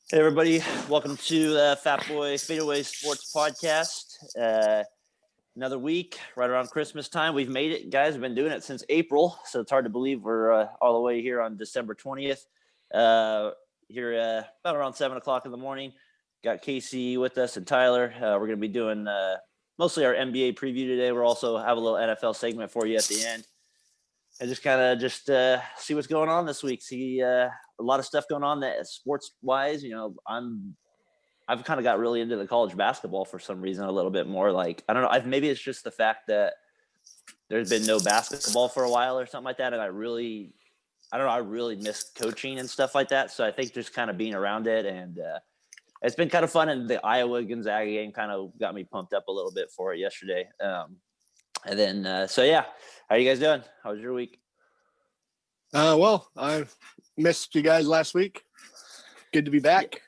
Hey everybody, welcome to the Fatboy FadeAway Sports Podcast. Another week, right around Christmas time. We've made it, guys. We've been doing it since April, so it's hard to believe we're all the way here on December 20th. Here about around 7 o'clock in the morning. Got Casey with us and Tyler. We're going to be doing mostly our NBA preview today. We'll also have a little NFL segment for you at the end. And just kind of see what's going on this week. See a lot of stuff going on that sports wise. You know, I've kind of got really into the college basketball for some reason a little bit more. Like I don't know, maybe it's just the fact that there's been no basketball for a while or something like that, and I really miss coaching and stuff like that. So I think just kind of being around it and it's been kind of fun. And the Iowa Gonzaga game kind of got me pumped up a little bit for it yesterday. And then, so yeah, how are you guys doing? How was your week? Well, I missed you guys last week. Good to be back.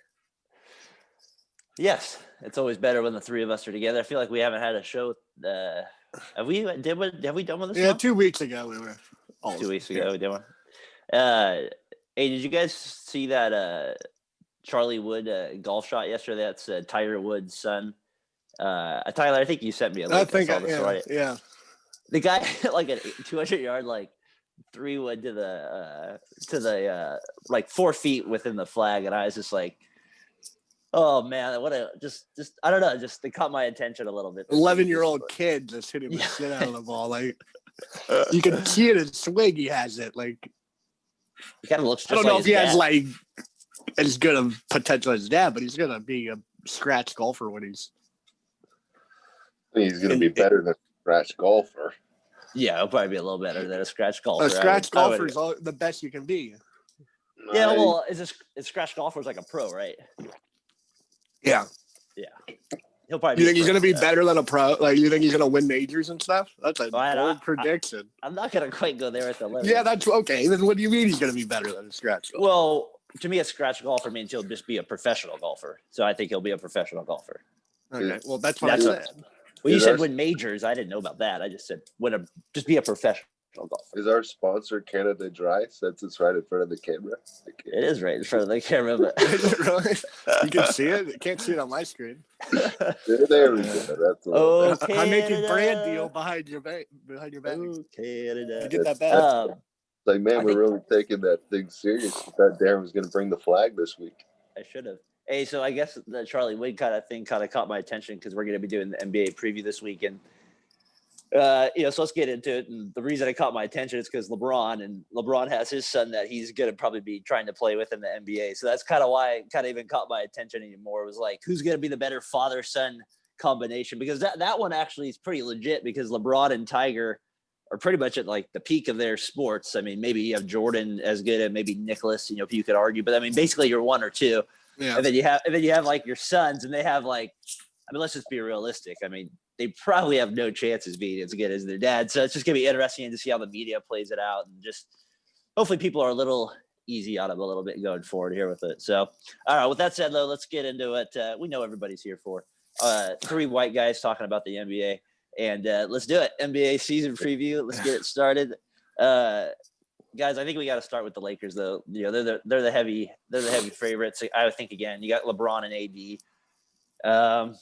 Yes, it's always better when the three of us are together. I feel like we haven't had a show. Have we done one this? Yeah, month? 2 weeks ago we were. 2 weeks ago we did one. Hey, did you guys see that Charlie Wood golf shot yesterday? That's Tiger Woods' son. Tyler, I think you sent me a link. Yeah. The guy like a 200-yard like 3-wood to the like 4 feet within the flag, and I was just like, oh man, what a just I don't know, just they caught my attention a little bit. 11-year-old kid just hit him the shit out of the ball. Like you can see it in swing. He has it. Like he kind of looks. Just I don't like know if he dad. has like as good of potential as his dad, but he's gonna be a scratch golfer when he's. He's going to be better than a scratch golfer. Yeah, he'll probably be a little better than a scratch golfer. A scratch golfer is the best you can be. Yeah, well, is scratch golfer is like a pro, right? Yeah. Yeah. He'll probably. You think he's going to be better than a pro? Like you think he's going to win majors and stuff? That's a bold prediction. I'm not going to quite go there at the limit. Yeah, that's okay. Then what do you mean he's going to be better than a scratch golfer? Well, to me, a scratch golfer means he'll just be a professional golfer. So I think he'll be a professional golfer. Okay, well, that's what I said. Well, you said win majors. I didn't know about that. I just said just be a professional golfer. Is our sponsor Canada Dry since it's right in front of the camera? It is right in front of the camera, but is it really? You can see it. You can't see it on my screen. There we go. That's I'm making brand deal behind your back. Oh, Canada. You get that back. Like, man, we're really taking that thing serious. I thought Darren was going to bring the flag this week. I should have. Hey, so I guess the Charlie Wood kind of thing kind of caught my attention because we're going to be doing the NBA preview this week. And, so let's get into it. And the reason it caught my attention is because LeBron has his son that he's going to probably be trying to play with in the NBA. So that's kind of why it kind of even caught my attention anymore. It was like, who's going to be the better father-son combination? Because that one actually is pretty legit because LeBron and Tiger are pretty much at like the peak of their sports. I mean, maybe you have Jordan as good and maybe Nicholas, if you could argue. But I mean, basically you're one or two. Yeah. And then you have like your sons, and they have like, I mean, let's just be realistic. I mean, they probably have no chances being as good as their dad. So it's just gonna be interesting to see how the media plays it out, and just hopefully people are a little easy on them a little bit going forward here with it. So, all right. With that said, though, let's get into it. We know everybody's here for 3 white guys talking about the NBA, and let's do it. NBA season preview. Let's get it started. Guys, I think we got to start with the Lakers, though. They're the heavy favorites. I think again, you got LeBron and AD.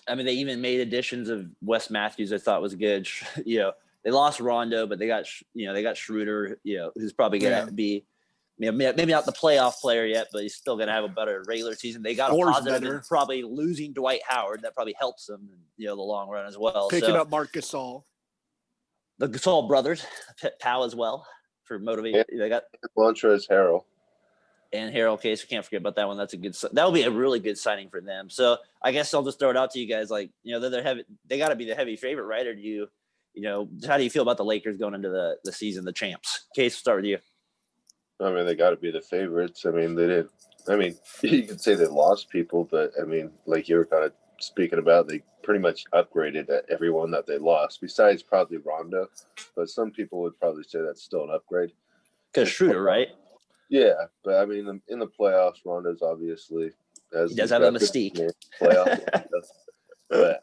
I mean, they even made additions of Wes Matthews. I thought was good. They lost Rondo, but they got Schroeder. Who's probably going to be, maybe not the playoff player yet, but he's still going to have a better regular season. They got a positive in probably losing Dwight Howard. That probably helps them in the long run as well. Picking up Marc Gasol, the Gasol brothers, Powell as well. For motivating, they got Montrezl Harrell and Harrell. Case, we can't forget about that one. That will be a really good signing for them. So I guess I'll just throw it out to you guys. Like, they're heavy. They got to be the heavy favorite, right? Or do you, how do you feel about the Lakers going into the season, the champs? Case, start with you. I mean, they got to be the favorites. I mean, they did. I mean, you could say they lost people, but I mean, like you were kind of speaking about, they pretty much upgraded everyone that they lost, besides probably Rondo. But some people would probably say that's still an upgrade. Because Schroeder, right? Yeah, but I mean, in the playoffs, Rondo's obviously he does have a mystique. Playoff, but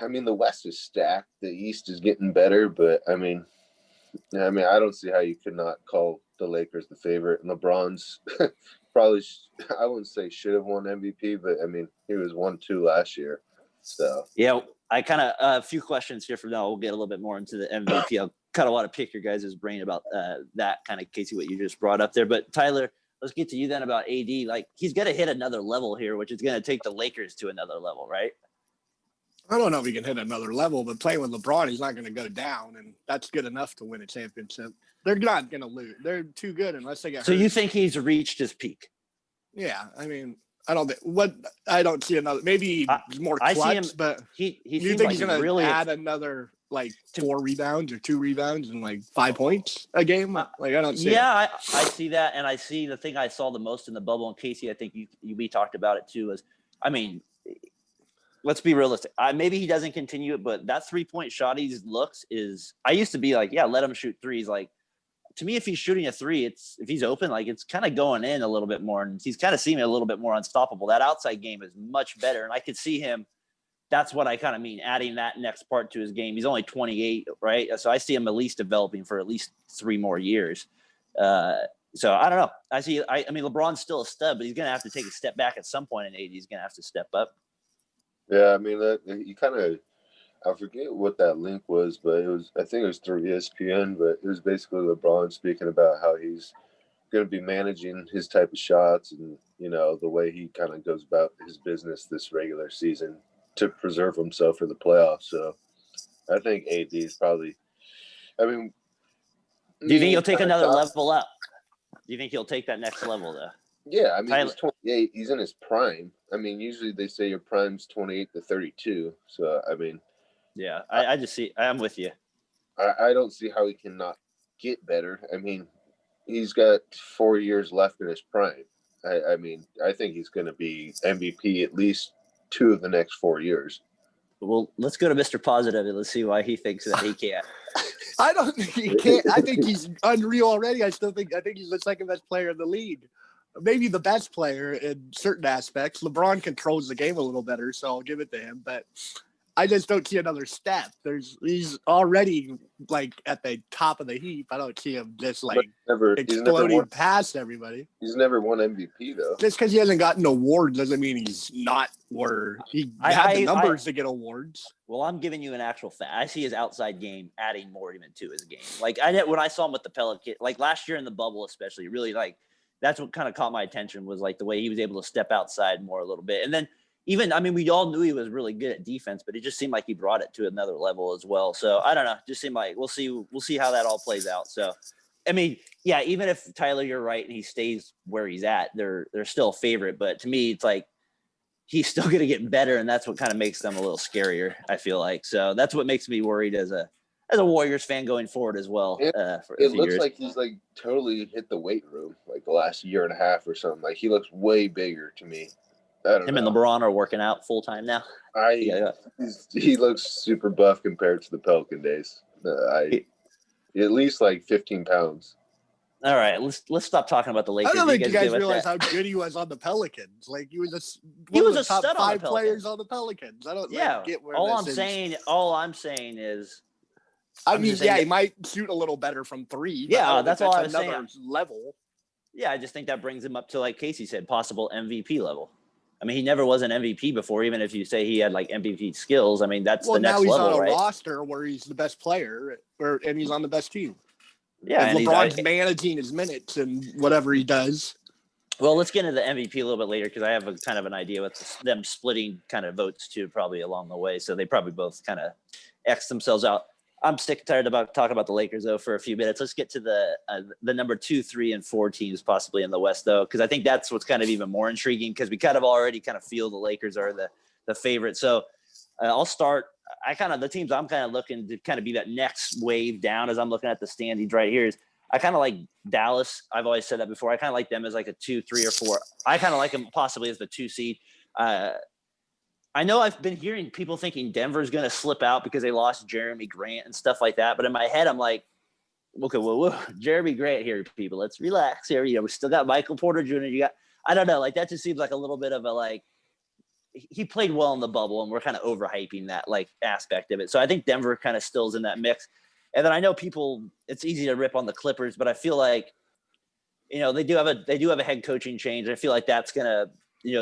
I mean, the West is stacked. The East is getting better, but I mean, I don't see how you could not call the Lakers the favorite. And LeBron's probably, I wouldn't say should have won MVP, but I mean, he was 1-2 last year. So, yeah, I kind of a few questions here from now. We'll get a little bit more into the MVP. I kind of want to pick your guys' brain about that kind of, Casey, what you just brought up there. But Tyler, let's get to you then about AD. Like, he's going to hit another level here, which is going to take the Lakers to another level, right? I don't know if he can hit another level, but playing with LeBron, he's not going to go down, and that's good enough to win a championship. They're not going to lose. They're too good unless they get hurt. So you think he's reached his peak? Yeah, I mean, I don't see another. Maybe more I clutch, see him, but he you seems think like he's going to really add another like 4 rebounds or 2 rebounds and like 5 points a game? Like I don't see. Yeah, I see that, and I see the thing I saw the most in the bubble. And Casey, I think we talked about it too. I mean, let's be realistic. Maybe he doesn't continue it, but that 3-point shot he looks is. I used to be like, yeah, let him shoot threes. Like, to me, if he's shooting a three, if he's open, like it's kind of going in a little bit more, and he's kind of seeming a little bit more unstoppable. That outside game is much better, and I could see him. That's what I kind of mean, adding that next part to his game. He's only 28, right? So I see him at least developing for at least 3 more years. So I don't know. I mean, LeBron's still a stud, but he's going to have to take a step back at some point in AD. He's going to have to step up. Yeah, I mean, you kind of, I forget what that link was, but I think it was through ESPN, but it was basically LeBron speaking about how he's going to be managing his type of shots and, you know, the way he kind of goes about his business this regular season to preserve himself for the playoffs. So I think AD is probably, I mean. Do you think he'll take another level up? Do you think he'll take that next level, though? Yeah, I mean, he's 28. He's in his prime. I mean, usually they say your prime's 28 to 32. So, I mean. Yeah, I just see – I'm with you. I don't see how he cannot get better. I mean, he's got 4 years left in his prime. I mean, I think he's going to be MVP at least 2 of the next 4 years. Well, let's go to Mr. Positive and let's see why he thinks that he can't. I don't think he can't. I think he's unreal already. I think he's the second best player in the league. Maybe the best player in certain aspects. LeBron controls the game a little better, so I'll give it to him. But I just don't see another step. He's already like at the top of the heap. I don't see him just like exploding past everybody. He's never won MVP though. Just because he hasn't gotten awards doesn't mean he's not where he had the numbers to get awards. Well, I'm giving you an actual fact. I see his outside game adding more even to his game. Like when I saw him with the Pelicans, like last year in the bubble, especially, really like that's what kind of caught my attention was like the way he was able to step outside more a little bit, and then. Even, I mean, we all knew he was really good at defense, but it just seemed like he brought it to another level as well. So I don't know. Just seemed like we'll see how that all plays out. So, I mean, yeah, even if Tyler, you're right, and he stays where he's at, they're still a favorite. But to me, it's like he's still going to get better, and that's what kind of makes them a little scarier. I feel like so that's what makes me worried as a Warriors fan going forward as well. It looks years. like he's like totally hit the weight room like the last year and a half or something. Like he looks way bigger to me. Him and LeBron are working out full time now. He looks super buff compared to the Pelican days. At least like 15 pounds. All right, let's stop talking about the Lakers. I don't think you guys realize how good he was on the Pelicans. Like he was one of the top 5 players on the Pelicans. I don't get where all I'm saying is. I mean, he might shoot a little better from 3. Yeah, that's all I was saying. Level. Yeah, I just think that brings him up to, like Casey said, possible MVP level. I mean, he never was an MVP before, even if you say he had like MVP skills. I mean, that's the next level, right? Well, now he's on a roster where he's the best player, and he's on the best team. Yeah, and LeBron's managing his minutes and whatever he does. Well, let's get into the MVP a little bit later because I have a kind of an idea with them splitting kind of votes too, probably along the way. So they probably both kind of X themselves out. I'm sick and tired about talking about the Lakers though for a few minutes. Let's get to the number 2, 3, and 4 teams possibly in the West though, because I think that's what's kind of even more intriguing because we kind of already kind of feel the Lakers are the favorite. So I'll start. The teams I'm kind of looking to kind of be that next wave down as I'm looking at the standings right here is I kind of like Dallas. I've always said that before. I kind of like them as like a 2, 3, or 4. I kind of like them possibly as the 2 seed. I know I've been hearing people thinking Denver's going to slip out because they lost Jeremy Grant and stuff like that. But in my head, I'm like, okay, whoa, Jeremy Grant here, people. Let's relax here. You know, we still got Michael Porter Jr. I don't know. Like, that just seems like a little bit of a, like, he played well in the bubble, and we're kind of overhyping that, like, aspect of it. So I think Denver kind of still is in that mix. And then I know it's easy to rip on the Clippers, but I feel like they do have a head coaching change. I feel like that's gonna,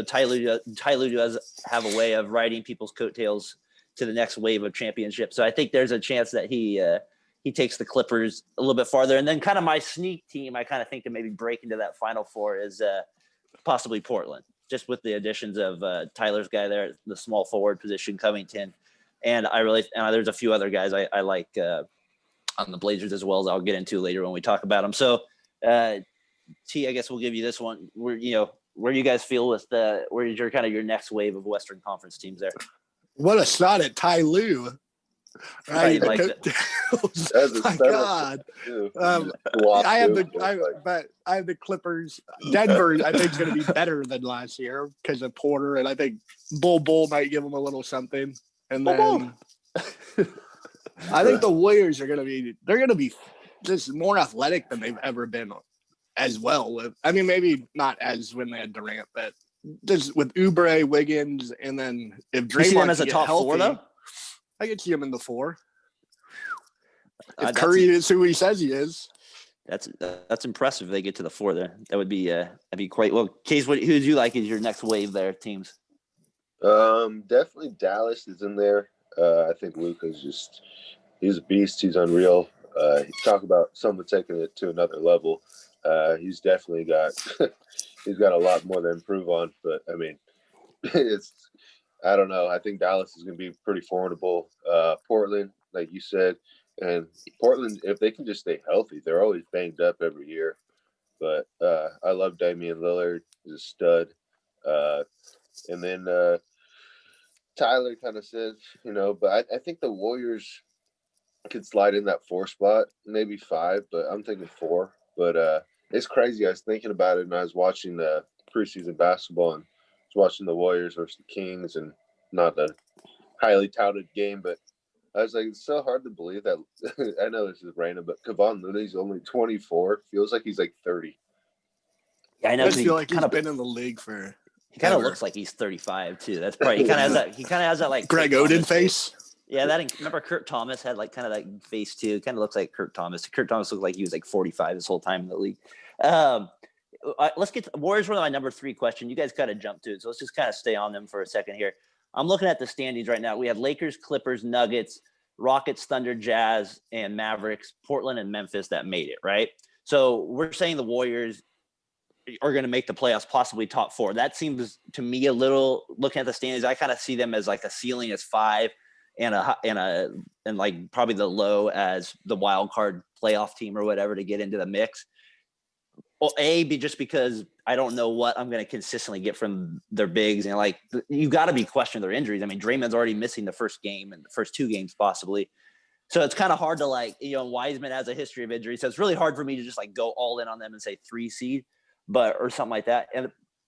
Ty Lue does have a way of riding people's coattails to the next wave of championships. So I think there's a chance that he takes the Clippers a little bit farther. And then kind of my sneak team, I kind of think to maybe break into that Final Four is possibly Portland, just with the additions of Tyler's guy there, the small forward position, Covington, and there's a few other guys I like on the Blazers as well, as I'll get into later when we talk about them. So, T, I guess we'll give you this one. Where you guys feel with where's your kind of your next wave of Western Conference teams there? What a shot at Ty Lue. Right, My God. I have the Clippers. Denver, I think, is going to be better than last year because of Porter, and I think Bull might give them a little something. And then I think the Warriors are going to be just more athletic than they've ever been as well. I mean, maybe not as when they had Durant, but just with Oubre, Wiggins, and then if Draymond, you see them as a top healthy, 4 though? I could see him in the 4. If Curry is who he says he is, that's impressive. If they get to the 4 there, that would be that'd be quite well. Case, who do you like as your next wave there teams? Definitely Dallas is in there. I think Luka's he's a beast. He's unreal. Talk about someone taking it to another level. He's definitely got he's got a lot more to improve on. But I mean, I don't know. I think Dallas is going to be pretty formidable. Portland, like you said, and Portland, if they can just stay healthy, they're always banged up every year. But I love Damian Lillard. He's a stud. And then Tyler kind of said, but I think the Warriors could slide in that 4 spot, maybe 5, but I'm thinking 4. But it's crazy. I was thinking about it, and I was watching the preseason basketball, and I was watching the Warriors versus the Kings, and not a highly touted game, but I was like, it's so hard to believe that. I know this is random, but Kevon Looney's only 24. Feels like he's like 30. Yeah, I know. I feel like he's been in the league for. He kind of looks like he's 35 too. That's probably he kind of has that like Greg Oden face. Yeah, remember Kurt Thomas had like kind of that face too. Kind of looks like Kurt Thomas. Kurt Thomas looked like he was like 45 this whole time in the league. Let's get to Warriors. Were my number 3 question. You guys kind of jumped to it, so let's just kind of stay on them for a second here. I'm looking at the standings right now. We have Lakers, Clippers, Nuggets, Rockets, Thunder, Jazz, and Mavericks, Portland, and Memphis that made it, right? So we're saying the Warriors are going to make the playoffs, possibly top 4. That seems to me a little, looking at the standings, I kind of see them as like a ceiling as 5 and like probably the low as the wild card playoff team or whatever to get into the mix. Well, just because I don't know what I'm going to consistently get from their bigs, and like you got to be questioning their injuries. I mean, Draymond's already missing the first game and the first 2 games possibly, so it's kind of hard to Wiseman has a history of injury, so it's really hard for me to just like go all in on them and say 3 seed, or something like that.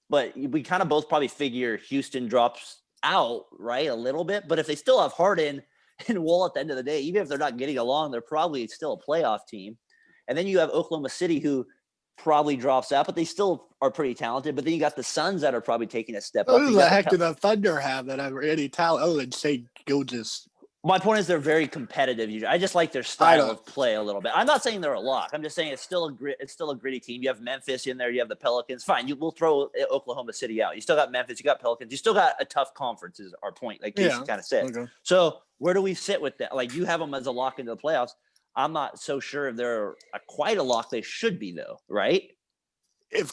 But we kind of both probably figure Houston drops out, right, a little bit. But if they still have Harden and Wall at the end of the day, even if they're not getting along, they're probably still a playoff team. And then you have Oklahoma City, who probably drops out, but they still are pretty talented. But then you got the Suns that are probably taking a step up. Who the heck do the Thunder have that have any talent? Oh, and say Gilgeous. My point is they're very competitive. I just like their style of play a little bit. I'm not saying they're a lock. I'm just saying it's still a gritty team. You have Memphis in there. You have the Pelicans. Fine, we'll throw Oklahoma City out. You still got Memphis. You got Pelicans. You still got a tough conference is our point, like Casey kind of said. Okay. So where do we sit with that? Like you have them as a lock into the playoffs. I'm not so sure if they're quite a lock. They should be though, right? If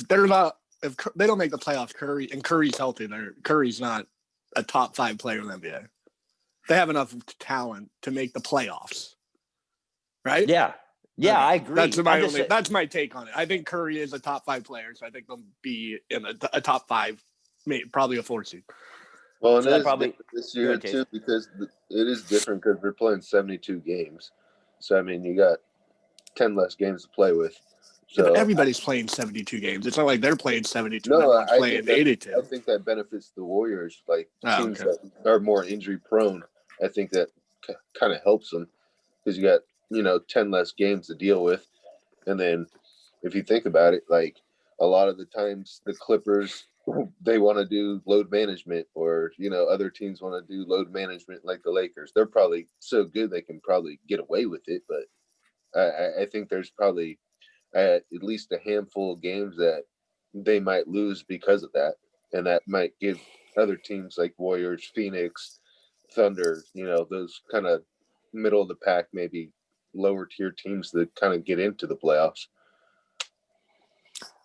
they're not, if they don't make the playoffs, Curry's healthy. Curry's not a top 5 player in the NBA. They have enough talent to make the playoffs, right? Yeah, I agree. That's my take on it. I think Curry is a top 5 player, so I think they'll be in a top 5, probably a 4 seed. Well, and so probably this year too, because it is different because we're playing 72 games. So I mean, you got 10 less games to play with. So yeah, everybody's playing 72 games. It's not like they're playing 72. No, everyone's playing 82. I think that benefits the Warriors, like teams that are more injury prone. I think that kind of helps them because you got 10 less games to deal with, and then if you think about it, like a lot of the times the Clippers, they want to do load management, or other teams want to do load management like the Lakers. They're probably so good they can probably get away with it, but I think there's probably at least a handful of games that they might lose because of that. And that might give other teams like Warriors, Phoenix, Thunder, those kind of middle of the pack, maybe lower tier teams that kind of get into the playoffs.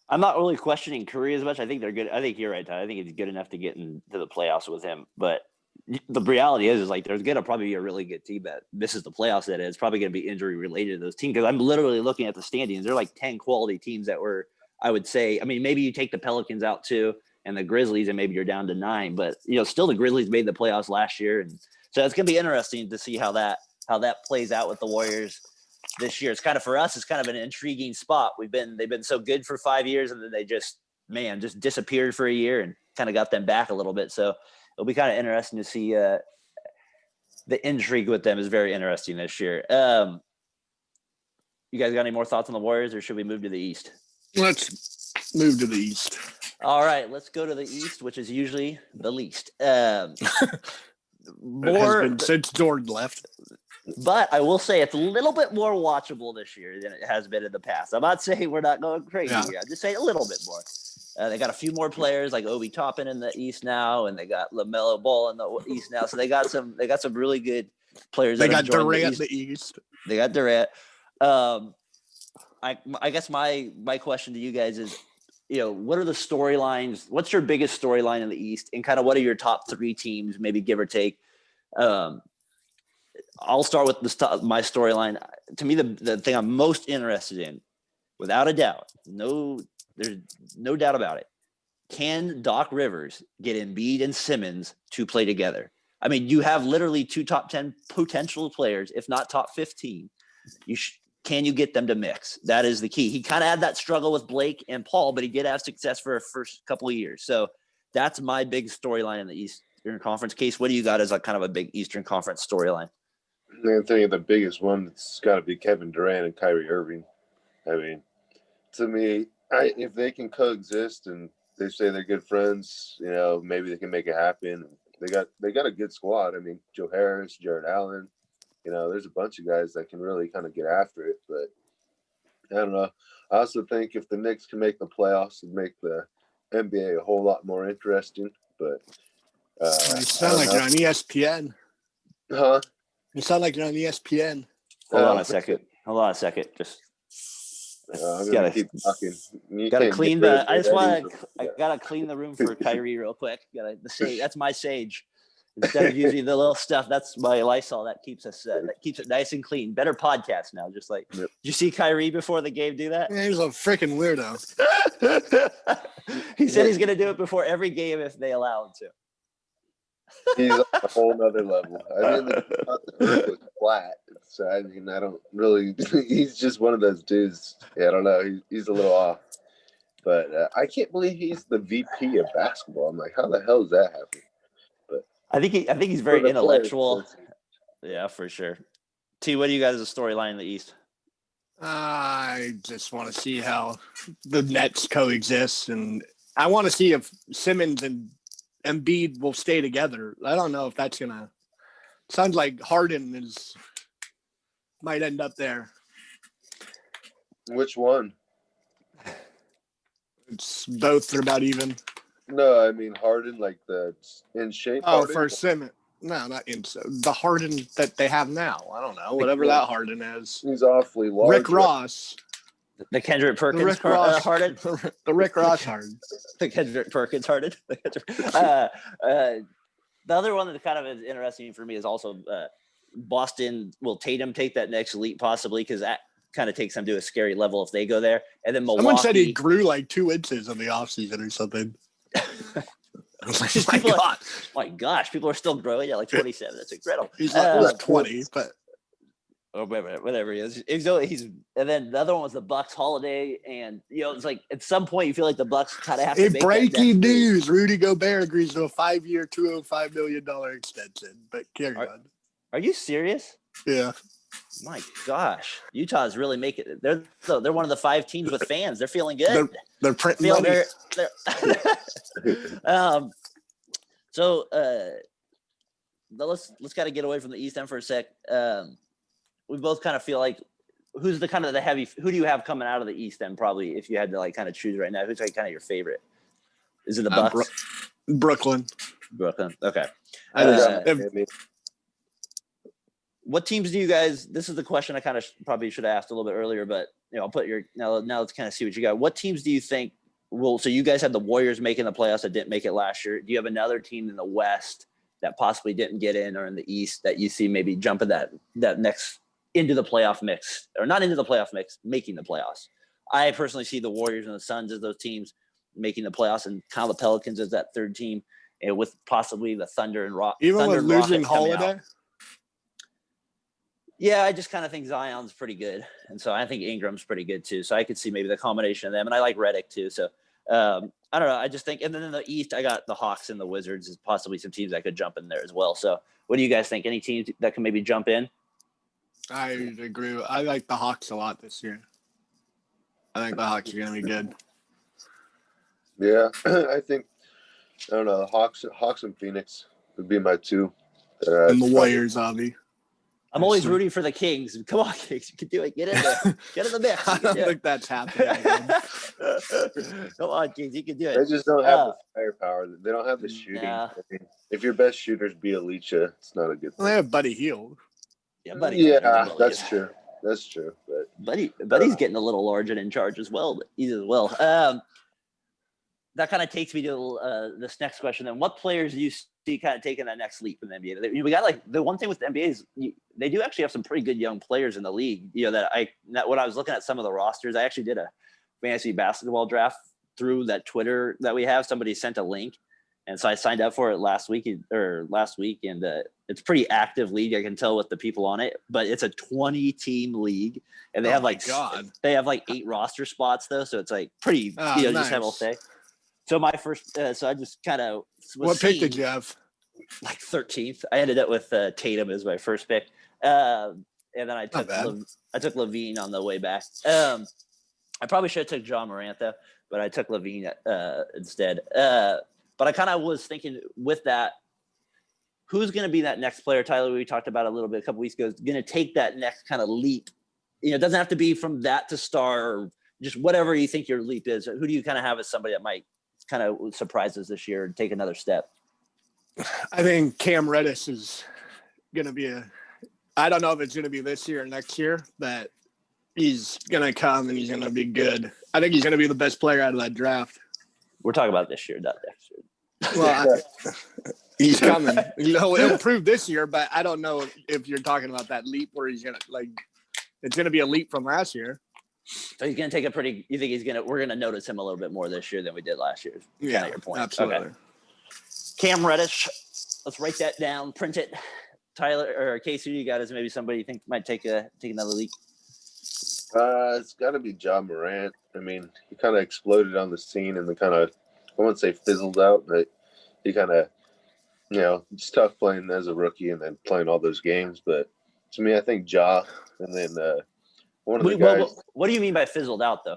I'm not really questioning Curry as much. I think they're good. I think you're right, Todd. I think it's good enough to get into the playoffs with him. But the reality is like there's going to probably be a really good team that misses the playoffs. That is probably going to be injury related to those teams. Because I'm literally looking at the standings. They're like 10 quality teams that were, I would say, I mean, maybe you take the Pelicans out too and the Grizzlies and maybe you're down to 9. But, still the Grizzlies made the playoffs last year. And so it's going to be interesting to see how that plays out with the Warriors this year. It's kind of, for us, it's kind of an intriguing spot. They've been so good for 5 years and then they just disappeared for a year and kind of got them back a little bit. So it'll be kind of interesting to see the intrigue with them is very interesting this year. You guys got any more thoughts on the Warriors or should we move to the East? Let's move to the East. All right, let's go to the East, which is usually the least. It has been since Jordan left. But I will say it's a little bit more watchable this year than it has been in the past. I'm not saying we're not going crazy here. I'm just saying a little bit more. They got a few more players like Obi Toppin in the East now, and they got LaMelo Ball in the East now. So they got some really good players. They got Durant in the East. They got Durant. I guess my question to you guys is, what are the storylines? What's your biggest storyline in the East, and kind of what are your top 3 teams, maybe give or take? I'll start with my storyline. To me, the thing I'm most interested in, without a doubt, there's no doubt about it. Can Doc Rivers get Embiid and Simmons to play together? I mean, you have literally 2 top 10 potential players, if not top 15. Can you get them to mix? That is the key. He kind of had that struggle with Blake and Paul, but he did have success for a first couple of years. So that's my big storyline in the Eastern Conference. Case, what do you got as a kind of a big Eastern Conference storyline? I think the biggest one, it's got to be Kevin Durant and Kyrie Irving. I mean, to me, if they can coexist and they say they're good friends, maybe they can make it happen. They got a good squad. I mean, Joe Harris, Jared Allen, there's a bunch of guys that can really kind of get after it. But I don't know. I also think if the Knicks can make the playoffs, it'd make the NBA a whole lot more interesting. But you sound like you're on ESPN. Huh? You sound like you're on ESPN. Hold on a second. Just I'm gonna keep talking. Gotta clean I gotta clean the room for Kyrie real quick. That's my sage. Instead of using the little stuff, that's my Lysol that keeps it nice and clean. Better podcast now. Just like, Did you see Kyrie before the game do that? Yeah, he's a freaking weirdo. He said he's gonna do it before every game if they allow him to. He's on a whole nother level. I mean, the earth was flat. So, I mean, I don't really – he's just one of those dudes. Yeah, I don't know. He's a little off. But I can't believe he's the VP of basketball. I'm like, how the hell is that happening? But I think he's very intellectual. Yeah, for sure. T, what do you guys as a storyline in the East? I just want to see how the Nets coexist. And I want to see if Simmons and Embiid will stay together. I don't know if that's gonna. Sounds like Harden might end up there. Which one? It's both. They're about even. No, I mean Harden, like the in shape. Oh, Harden? for Simmons. No, not in the Harden that they have now. I don't know. Whatever that Harden is. He's awfully large. Rick Ross. The Kendrick Perkins the Rick Ross, Harden. The Rick Ross Harden. The Kendrick Perkins Harden. The other one that kind of is interesting for me is also Boston. Will Tatum take that next leap possibly? Because that kind of takes them to a scary level if they go there. And then Milwaukee. Someone said he grew like 2 inches in the offseason or something. I was like, my gosh, people are still growing at like 27. That's incredible. He's like 20, but. Or whatever he is. And then the other one was the Bucks Holiday. And, it's like at some point you feel like the Bucks kind of have to make breaking news. Rudy Gobert agrees to a 5-year, $205 million extension. But carry on. Are you serious? Yeah. My gosh. Utah's really making it. They're one of the 5 teams with fans. They're feeling good. They're printing money. So let's kind of get away from the East End for a sec. We both kind of feel like who's the kind of the heavy? Who do you have coming out of the East? Then probably, if you had to like kind of choose right now, who's like kind of your favorite? Is it the Bucks? Brooklyn. Brooklyn. Okay. What teams do you guys? This is the question I kind of probably should have asked a little bit earlier, but I'll put your now. Let's kind of see what you got. What teams do you think will? So you guys had the Warriors making the playoffs that didn't make it last year. Do you have another team in the West that possibly didn't get in, or in the East that you see maybe jumping that next into the playoff mix, or not into the playoff mix, making the playoffs? I personally see the Warriors and the Suns as those teams making the playoffs, and kind of the Pelicans as that third team, and with possibly the Thunder and Rock. Even Thunder with and losing Rockets coming Holiday. out. Yeah, I just kind of think Zion's pretty good. And so I think Ingram's pretty good too. So I could see maybe the combination of them. And I like Redick too. So I don't know. I just think, and then in the East, I got the Hawks and the Wizards as possibly some teams that could jump in there as well. So what do you guys think? Any teams that can maybe jump in? I agree. I like the Hawks a lot this year. I think the Hawks are going to be good. Yeah, I don't know. The Hawks and Phoenix would be my two. And the Warriors, Avi. I'm always rooting for the Kings. Come on, Kings. You can do it. Get in there. Get in the mix. I don't think that's happening. Come on, Kings. You can do it. They just don't have the firepower. They don't have the shooting. Nah. I mean, if your best shooter's Bielitsa, it's not a good thing. Well, they have Buddy Hield. Yeah, Buddy. Yeah, that's true. That's true. But Buddy's getting a little large and in charge as well. That kind of takes me to this next question. Then, what players do you see kind of taking that next leap in the NBA? We got like the one thing with the NBA is they do actually have some pretty good young players in the league. When I was looking at some of the rosters, I actually did a fantasy basketball draft through that Twitter that we have. Somebody sent a link, and so I signed up for it last week, and it's a pretty active league. I can tell with the people on it, but it's a 20-team league, and they have like 8 roster spots though, so it's like pretty. Nice. Just have all say. So my first, so I just kind of. What pick did you have? Like 13th. I ended up with Tatum as my first pick, and then I took Levine on the way back. I probably should have took John Morant though, but I took Levine instead. But I kind of was thinking with that, who's going to be that next player? Tyler, we talked about a little bit a couple weeks ago, is going to take that next kind of leap. It doesn't have to be from that to star, or just whatever you think your leap is. Who do you kind of have as somebody that might kind of surprises this year and take another step? I think Cam Reddish is going to be I don't know if it's going to be this year or next year, but he's going to come and he's going to be good. I think he's going to be the best player out of that draft. We're talking about this year, not next year. Well, he's coming. He'll improve this year, but I don't know if you're talking about that leap where he's going to it's going to be a leap from last year. So he's going to take you think we're going to notice him a little bit more this year than we did last year. Yeah, kind of your point. absolutely. Okay. Cam Reddish, let's write that down, print it. Tyler or Casey, you got as maybe somebody you think might take another leap? It's got to be John Morant. I mean, he kind of exploded on the scene and I wouldn't say fizzled out, but he kind of, it's tough playing as a rookie and then playing all those games. But to me, I think Ja, and then one of the guys. What do you mean by fizzled out, though?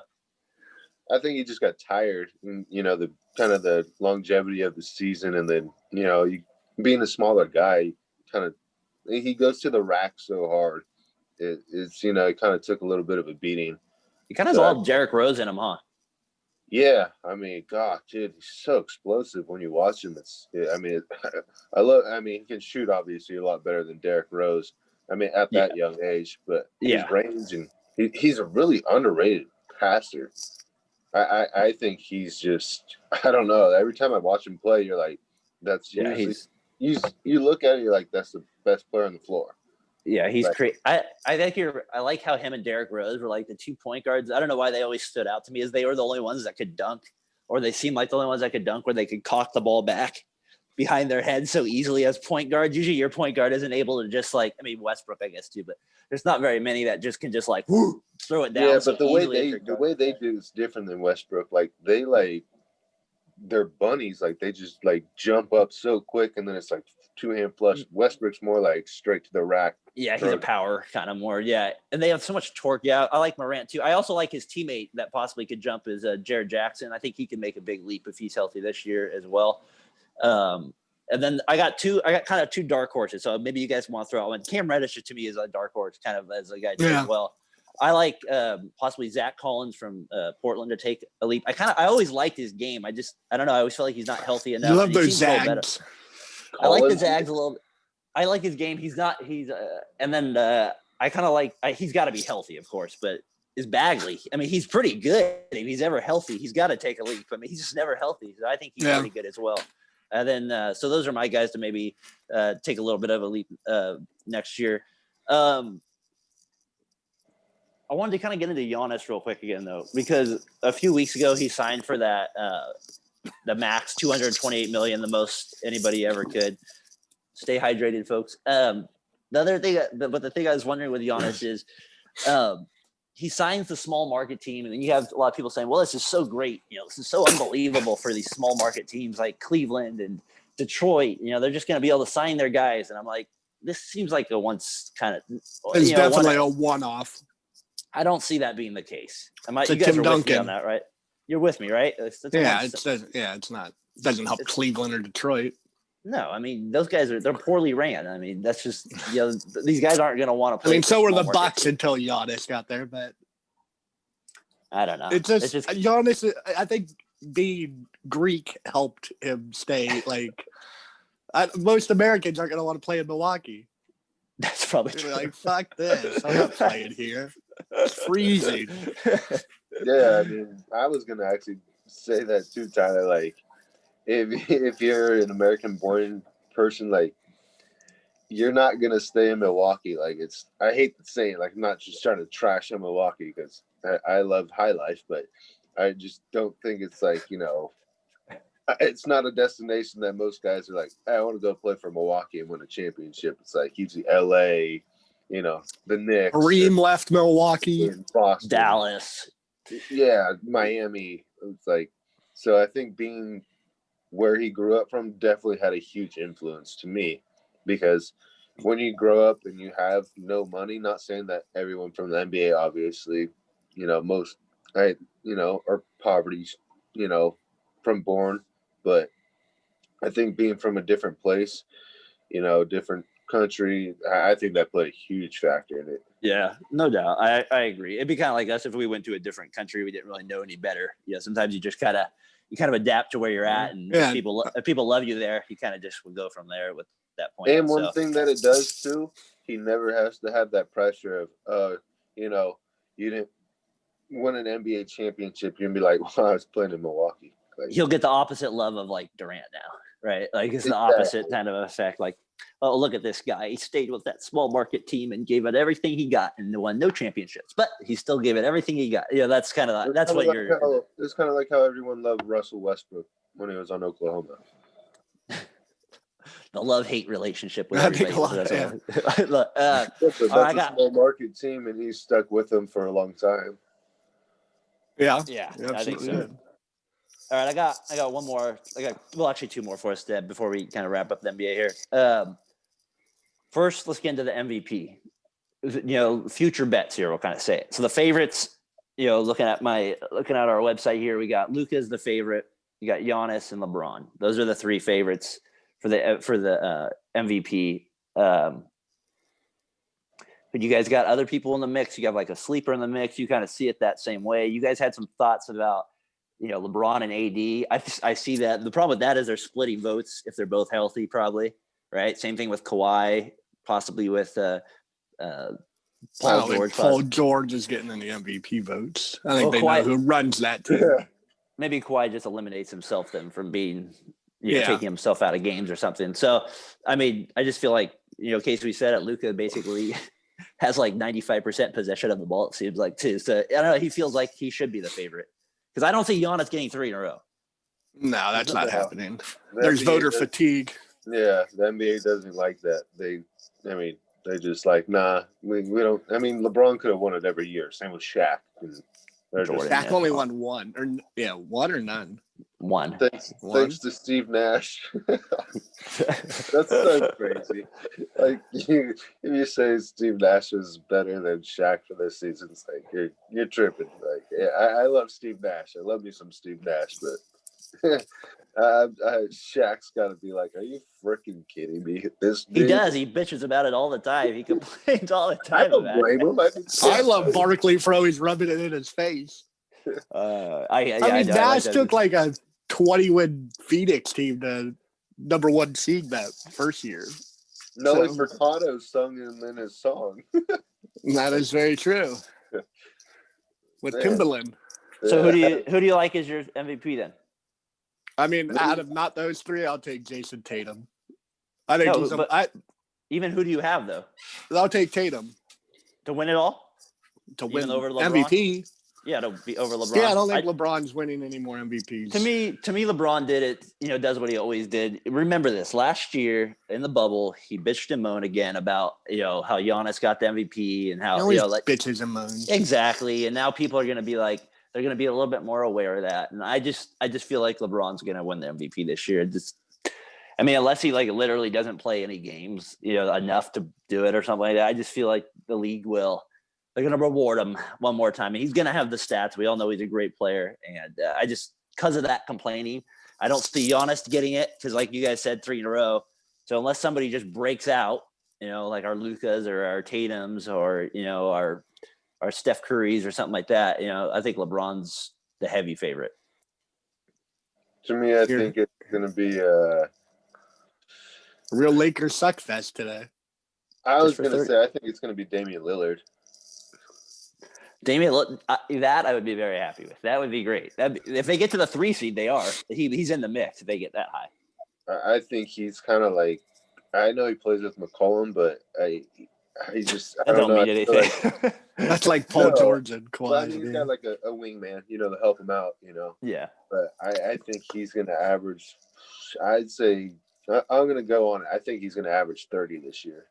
I think he just got tired. And, the kind of the longevity of the season, and then you being a smaller guy, he goes to the rack so hard. It kind of took a little bit of a beating. He kind of has all Derrick Rose in him, huh? Yeah, I mean, God, dude, he's so explosive when you watch him. He can shoot obviously a lot better than Derrick Rose. I mean, at that young age, but his range and he's a really underrated passer. I think he's just, I don't know. Every time I watch him play, you're like, you look at it, you're like, that's the best player on the floor. Yeah, he's great. I like how him and Derrick Rose were like the 2 point guards. I don't know why they always stood out to me, as they were the only ones that could dunk, or they seemed like the only ones that could dunk, where they could cock the ball back behind their head so easily as point guards. Usually your point guard isn't able to just Westbrook, I guess too, but there's not very many that just can just throw it down. Yeah, but the way they do is different than Westbrook. They're bunnies. They just jump up so quick, and then it's two-hand flush. Westbrook's more straight to the rack. Yeah, he's a power kind of more. Yeah, and they have so much torque. Yeah, I like Morant too. I also like his teammate that possibly could jump is Jared Jackson. I think he can make a big leap if he's healthy this year as well. And then I got kind of two dark horses. So maybe you guys want to throw out one. Cam Reddish to me is a dark horse, kind of as a guy too as well. I like possibly Zach Collins from Portland to take a leap. I always liked his game. I don't know. I always feel like he's not healthy enough. You love and he those seems a little better. Zags. I like the Zags a little. I like his game. He's and then I kind of like. He's got to be healthy, of course, but is Bagley? I mean, he's pretty good. If he's ever healthy, he's got to take a leap. I mean, he's just never healthy. So I think he's pretty good as well. And then so those are my guys to maybe take a little bit of a leap next year. I wanted to kind of get into Giannis real quick again, though, because a few weeks ago he signed for that the max $228 million, the most anybody ever could. Stay hydrated, folks. The other thing, but the thing I was wondering with Giannis is he signs the small market team, and then you have a lot of people saying, well, this is so great. This is so unbelievable for these small market teams like Cleveland and Detroit. They're just going to be able to sign their guys. And I'm like, this seems like a once kind of. It's definitely a one-off. I don't see that being the case. You guys Tim are Duncan. with me on that, right? You're with me, right? It's not. It doesn't help Cleveland or Detroit. No, I mean those guys they're poorly ran. I mean that's just these guys aren't going to want to play. I mean, so were the Bucks until Giannis got there, but I don't know. It's just Giannis. I think being Greek helped him stay. Like most Americans aren't going to want to play in Milwaukee. That's probably true. Like fuck this, I'm not playing here. It's freezing. Yeah, I mean, I was going to actually say that too, Tyler. Like. If you're an American-born person, like you're not gonna stay in Milwaukee. Like I hate to say it, like I'm not just trying to trash on Milwaukee because I love high life, but I just don't think it's like it's not a destination that most guys are like. Hey, I want to go play for Milwaukee and win a championship. It's like usually L.A., the Knicks. Kareem left Milwaukee, Boston, Dallas, Miami. It's like so. I think being where he grew up from definitely had a huge influence to me because when you grow up and you have no money, not saying that everyone from the NBA, obviously, most, are poverty, from born, but I think being from a different place, different country, I think that played a huge factor in it. Yeah, no doubt. I agree. It'd be kind of like us if we went to a different country, we didn't really know any better. Sometimes you just kind of adapt to where you're at, and if people love you there, you kind of just would go from there with that point. And one thing that it does too, he never has to have that pressure of, you didn't win an NBA championship. You're gonna be like, well, I was playing in Milwaukee. Like, he'll get the opposite love of like Durant now, right? Like it's the opposite kind of effect. Like, oh, look at this guy. He stayed with that small market team and gave it everything he got and won no championships, but he still gave it everything he got. That's kind of that's what you're. It's kind of like how everyone loved Russell Westbrook when he was on Oklahoma. The love-hate relationship with everybody. Look, that's a small market team, and he's stuck with them for a long time. Yeah, I think so. All right, I got one more. Actually two more for us, Deb, before we kind of wrap up the NBA here. First, let's get into the MVP. Future bets here. We'll kind of say it. So the favorites. Looking at our website here, we got Luka's the favorite. You got Giannis and LeBron. Those are the three favorites for the MVP. But you guys got other people in the mix. You got like a sleeper in the mix. You kind of see it that same way. You guys had some thoughts about. LeBron and AD. I see that. The problem with that is they're splitting votes if they're both healthy, probably, right? Same thing with Kawhi, possibly with Paul George. Paul George is getting in the MVP votes. I think they know who runs that team. Maybe Kawhi just eliminates himself then from being, taking himself out of games or something. So, I mean, I just feel like, case we said it, Luka basically has like 95% possession of the ball, it seems like, too. So, I don't know. He feels like he should be the favorite. Because I don't see Giannis getting 3 in a row. No, that's not happening. There's voter fatigue. Yeah, the NBA doesn't like that. They just like, nah, we don't. I mean, LeBron could have won it every year. Same with Shaq. Shaq only won one. One or none? One. Thanks to Steve Nash. That's so crazy. Like if you say Steve Nash is better than Shaq for this season, it's like you're tripping. Like I love Steve Nash. I love me some Steve Nash, but Shaq's got to be like, "Are you freaking kidding me?" This He dude, does. He bitches about it all the time. He complains all the I time don't about blame it. him. I, mean, I love Barkley for always rubbing it in his face. I I mean, Nash like took like a 20-win Phoenix team to #1 seed that first year. Nelly So- Furtado sung him in his song. That is very true. With Man. Timberland. So who do you like as your MVP then? I mean, out of not those three, I'll take Jason Tatum. I think No, but even who do you have though I'll take Tatum to win it all? to Even win over LeBron? MVP. Yeah, to be over LeBron. Yeah, I don't think LeBron's winning any more MVPs. To me, LeBron did it. Does what he always did. Remember this last year in the bubble, he bitched and moaned again about how Giannis got the MVP and how he always bitches and moans. Exactly. And now people are going to be like, they're going to be a little bit more aware of that. And I just feel like LeBron's going to win the MVP this year. Unless he like literally doesn't play any games, enough to do it or something like that. I just feel like the league will. They're going to reward him one more time. And he's going to have the stats. We all know he's a great player. And I just, because of that complaining, I don't see Giannis getting it because, like you guys said, 3 in a row. So unless somebody just breaks out, like our Lucas or our Tatums or, our Steph Currys or something like that, I think LeBron's the heavy favorite. To me, I think it's going to be real Lakers suck fest today. I was going to say, I think it's going to be Damian Lillard. That I would be very happy with. That would be great. If they get to the 3 seed, they are. He's in the mix if they get that high. I think he's kind of like, I know he plays with McCollum, but I don't mean anything. That's like Paul George and Kawhi. I mean, he's got like a wingman, to help him out, Yeah. But I think he's going to average, I'd say, I'm going to go on it. I think he's going to average 30 this year.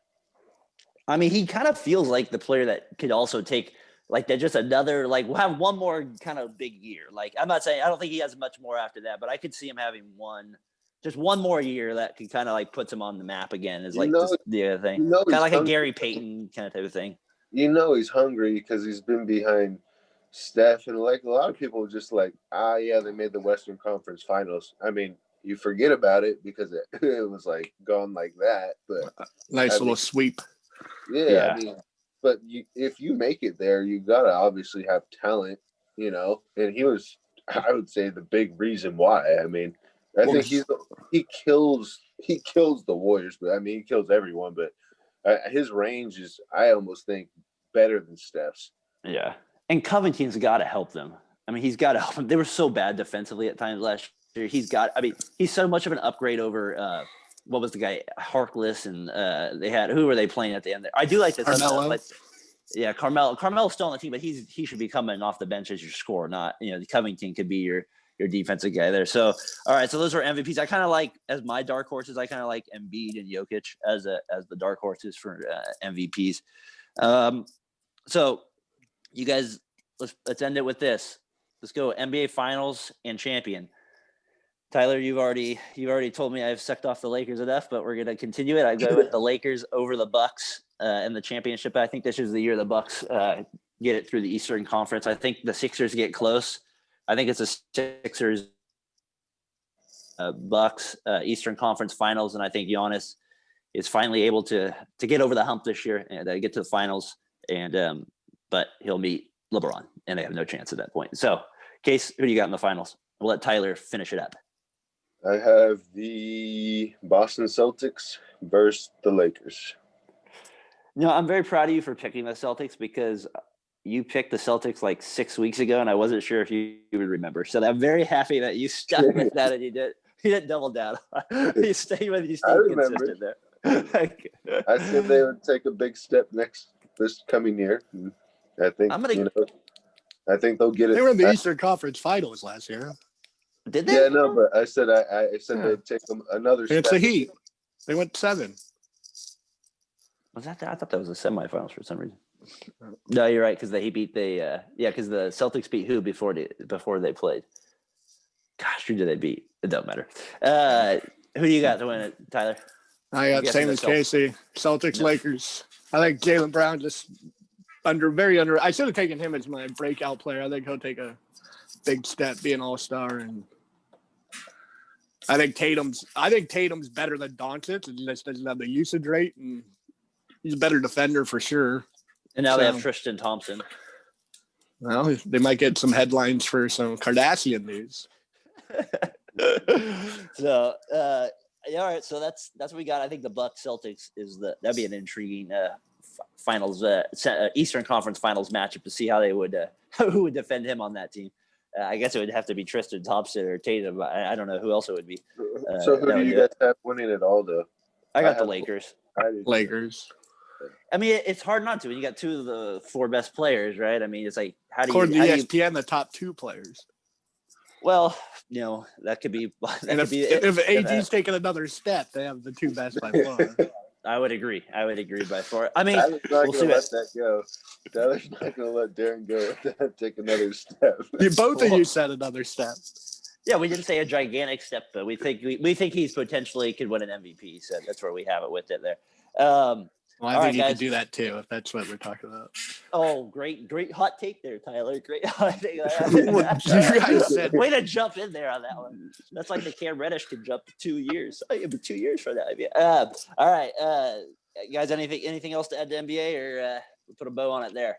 I mean, he kind of feels like the player that could also take like that, just another, like we'll have one more kind of big year. Like I'm not saying, I don't think he has much more after that, but I could see him having just one more year that could kind of like puts him on the map again is like the other thing. Kind of like a Gary Payton kind of type of thing. He's hungry because he's been behind Steph, and like a lot of people just like, yeah, they made the Western Conference Finals. I mean, you forget about it because it was like gone like that. But nice little sweep. Yeah, I mean, but if you make it there, you gotta obviously have talent, And he was, I would say, the big reason why. I mean, I think he kills the Warriors, but I mean, he kills everyone. But his range is, I almost think, better than Steph's. Yeah, and Covington's got to help them. I mean, he's got to help them. They were so bad defensively at times last year. He's so much of an upgrade over. What was the guy Harkless and they had, who were they playing at the end there? I do like this. Carmelo. Yeah, Carmelo's still on the team, but he should be coming off the bench as your scorer, not Covington could be your defensive guy there. So all right, so those are MVPs. I kind of like as my dark horses. I kind of like Embiid and Jokic as the dark horses for MVPs. So you guys, let's end it with this. Let's go NBA Finals and champion. Tyler, you've already told me I've sucked off the Lakers enough, but we're gonna continue it. I go with the Lakers over the Bucks in the championship. I think this is the year the Bucks get it through the Eastern Conference. I think the Sixers get close. I think it's a Sixers Bucks Eastern Conference Finals, and I think Giannis is finally able to get over the hump this year and get to the finals. And but he'll meet LeBron, and they have no chance at that point. So, Case, who do you got in the finals? We'll let Tyler finish it up. I have the Boston Celtics versus the Lakers. No, I'm very proud of you for picking the Celtics because you picked the Celtics like 6 weeks ago, and I wasn't sure if you would remember. So I'm very happy that you stuck with that and you didn't double down. You stayed consistent there. I said they would take a big step this coming year. I think I think they'll get it. They were in the Eastern Conference Finals last year. Did they? Yeah, no, but I said they'd take them another step. It's the Heat. They went 7. Was that? I thought that was the semifinals for some reason. No, you're right because they beat because the Celtics beat who before they played. Gosh, who did they beat? It don't matter. Who do you got to win it, Tyler? I got same as Casey. Celtics, Lakers. I think Jaylen Brown just very under. I should have taken him as my breakout player. I think he'll take a big step, be an all-star, and I think Tatum's better than Doncic. He just doesn't have the usage rate, and he's a better defender for sure. And now they have Tristan Thompson. Well, they might get some headlines for some Kardashian news. So, all right. So that's what we got. I think the Bucks Celtics that'd be an intriguing finals Eastern Conference Finals matchup to see how they would who would defend him on that team. I guess it would have to be Tristan Thompson or Tatum. I don't know who else it would be. So who do you guys have winning it all, though? I got the Lakers. Lakers. I mean, it's hard not to when you got two of the four best players, right? I mean, it's like according to ESPN, the top two players. Well, that could be. If AD's taking another step, they have the two best by far. I would agree by far. I mean, Tyler's not going to let that go. Tyler's not going to let Darren go take another step. Both of you said another step. Yeah, we didn't say a gigantic step, but we think he's potentially could win an MVP. So that's where we have it with it there. I think you can do that too, if that's what we're talking about. Oh, great hot take there, Tyler. Great hot take. Way to jump in there on that one. That's like the Cam Reddish can jump 2 years. Oh, it'll be 2 years for that idea. All right, guys. Anything else to add to NBA, or we'll put a bow on it there?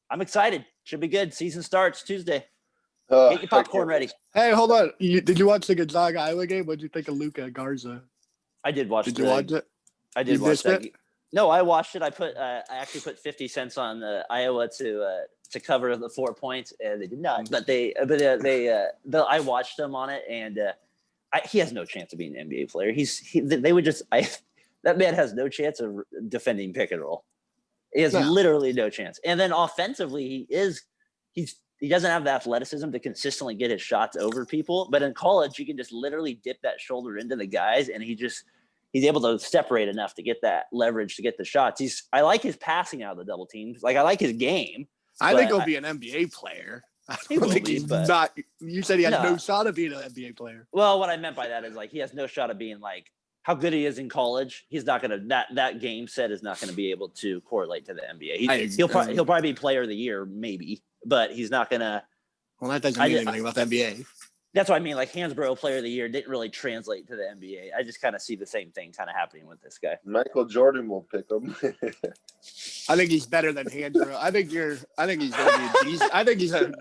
I'm excited. Should be good. Season starts Tuesday. Get your popcorn ready. Hey, hold on. Did you watch the Gonzaga Iowa game? What did you think of Luka Garza? I did watch. Did you watch it? I did watch that. No, I watched it. I actually put 50 cents on Iowa to cover the 4 points, and they did not. But I watched them on it, and he has no chance of being an NBA player. That man has no chance of defending pick and roll. He has literally no chance. And then offensively, he doesn't have the athleticism to consistently get his shots over people. But in college, you can just literally dip that shoulder into the guys, and he's able to separate enough to get that leverage to get the shots. I like his passing out of the double teams. Like, I like his game. I think he'll be an NBA player. I don't think he's not. You said he has no shot of being an NBA player. Well, what I meant by that is, like, he has no shot of being like how good he is in college. He's not gonna that game set is not gonna be able to correlate to the NBA. He'll probably be player of the year, maybe, but he's not gonna. Well, that doesn't mean anything about the NBA. That's what I mean. Like, Hansbrough player of the year didn't really translate to the NBA. I just kind of see the same thing kind of happening with this guy. Michael Jordan will pick him. I think he's better than Hansbrough. I think he's going to be decent. I think he's a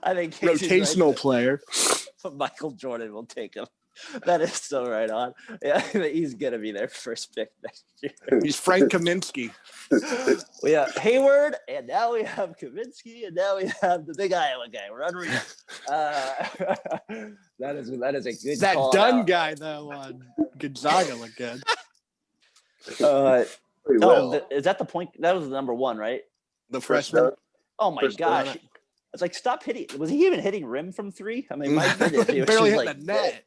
rotational player. Michael Jordan will take him. That is so right on. Yeah, he's going to be their first pick next year. He's Frank Kaminsky. We have Hayward, and now we have Kaminsky, and now we have the big Iowa guy. We're unreal. That is a good that call Dunn out. Guy, though, on Gonzaga looked good. Is that the point? That was the number one, right? The freshman. Oh, my gosh. It's like, stop hitting. Was he even hitting rim from three? I mean, my goodness. He barely hit the net.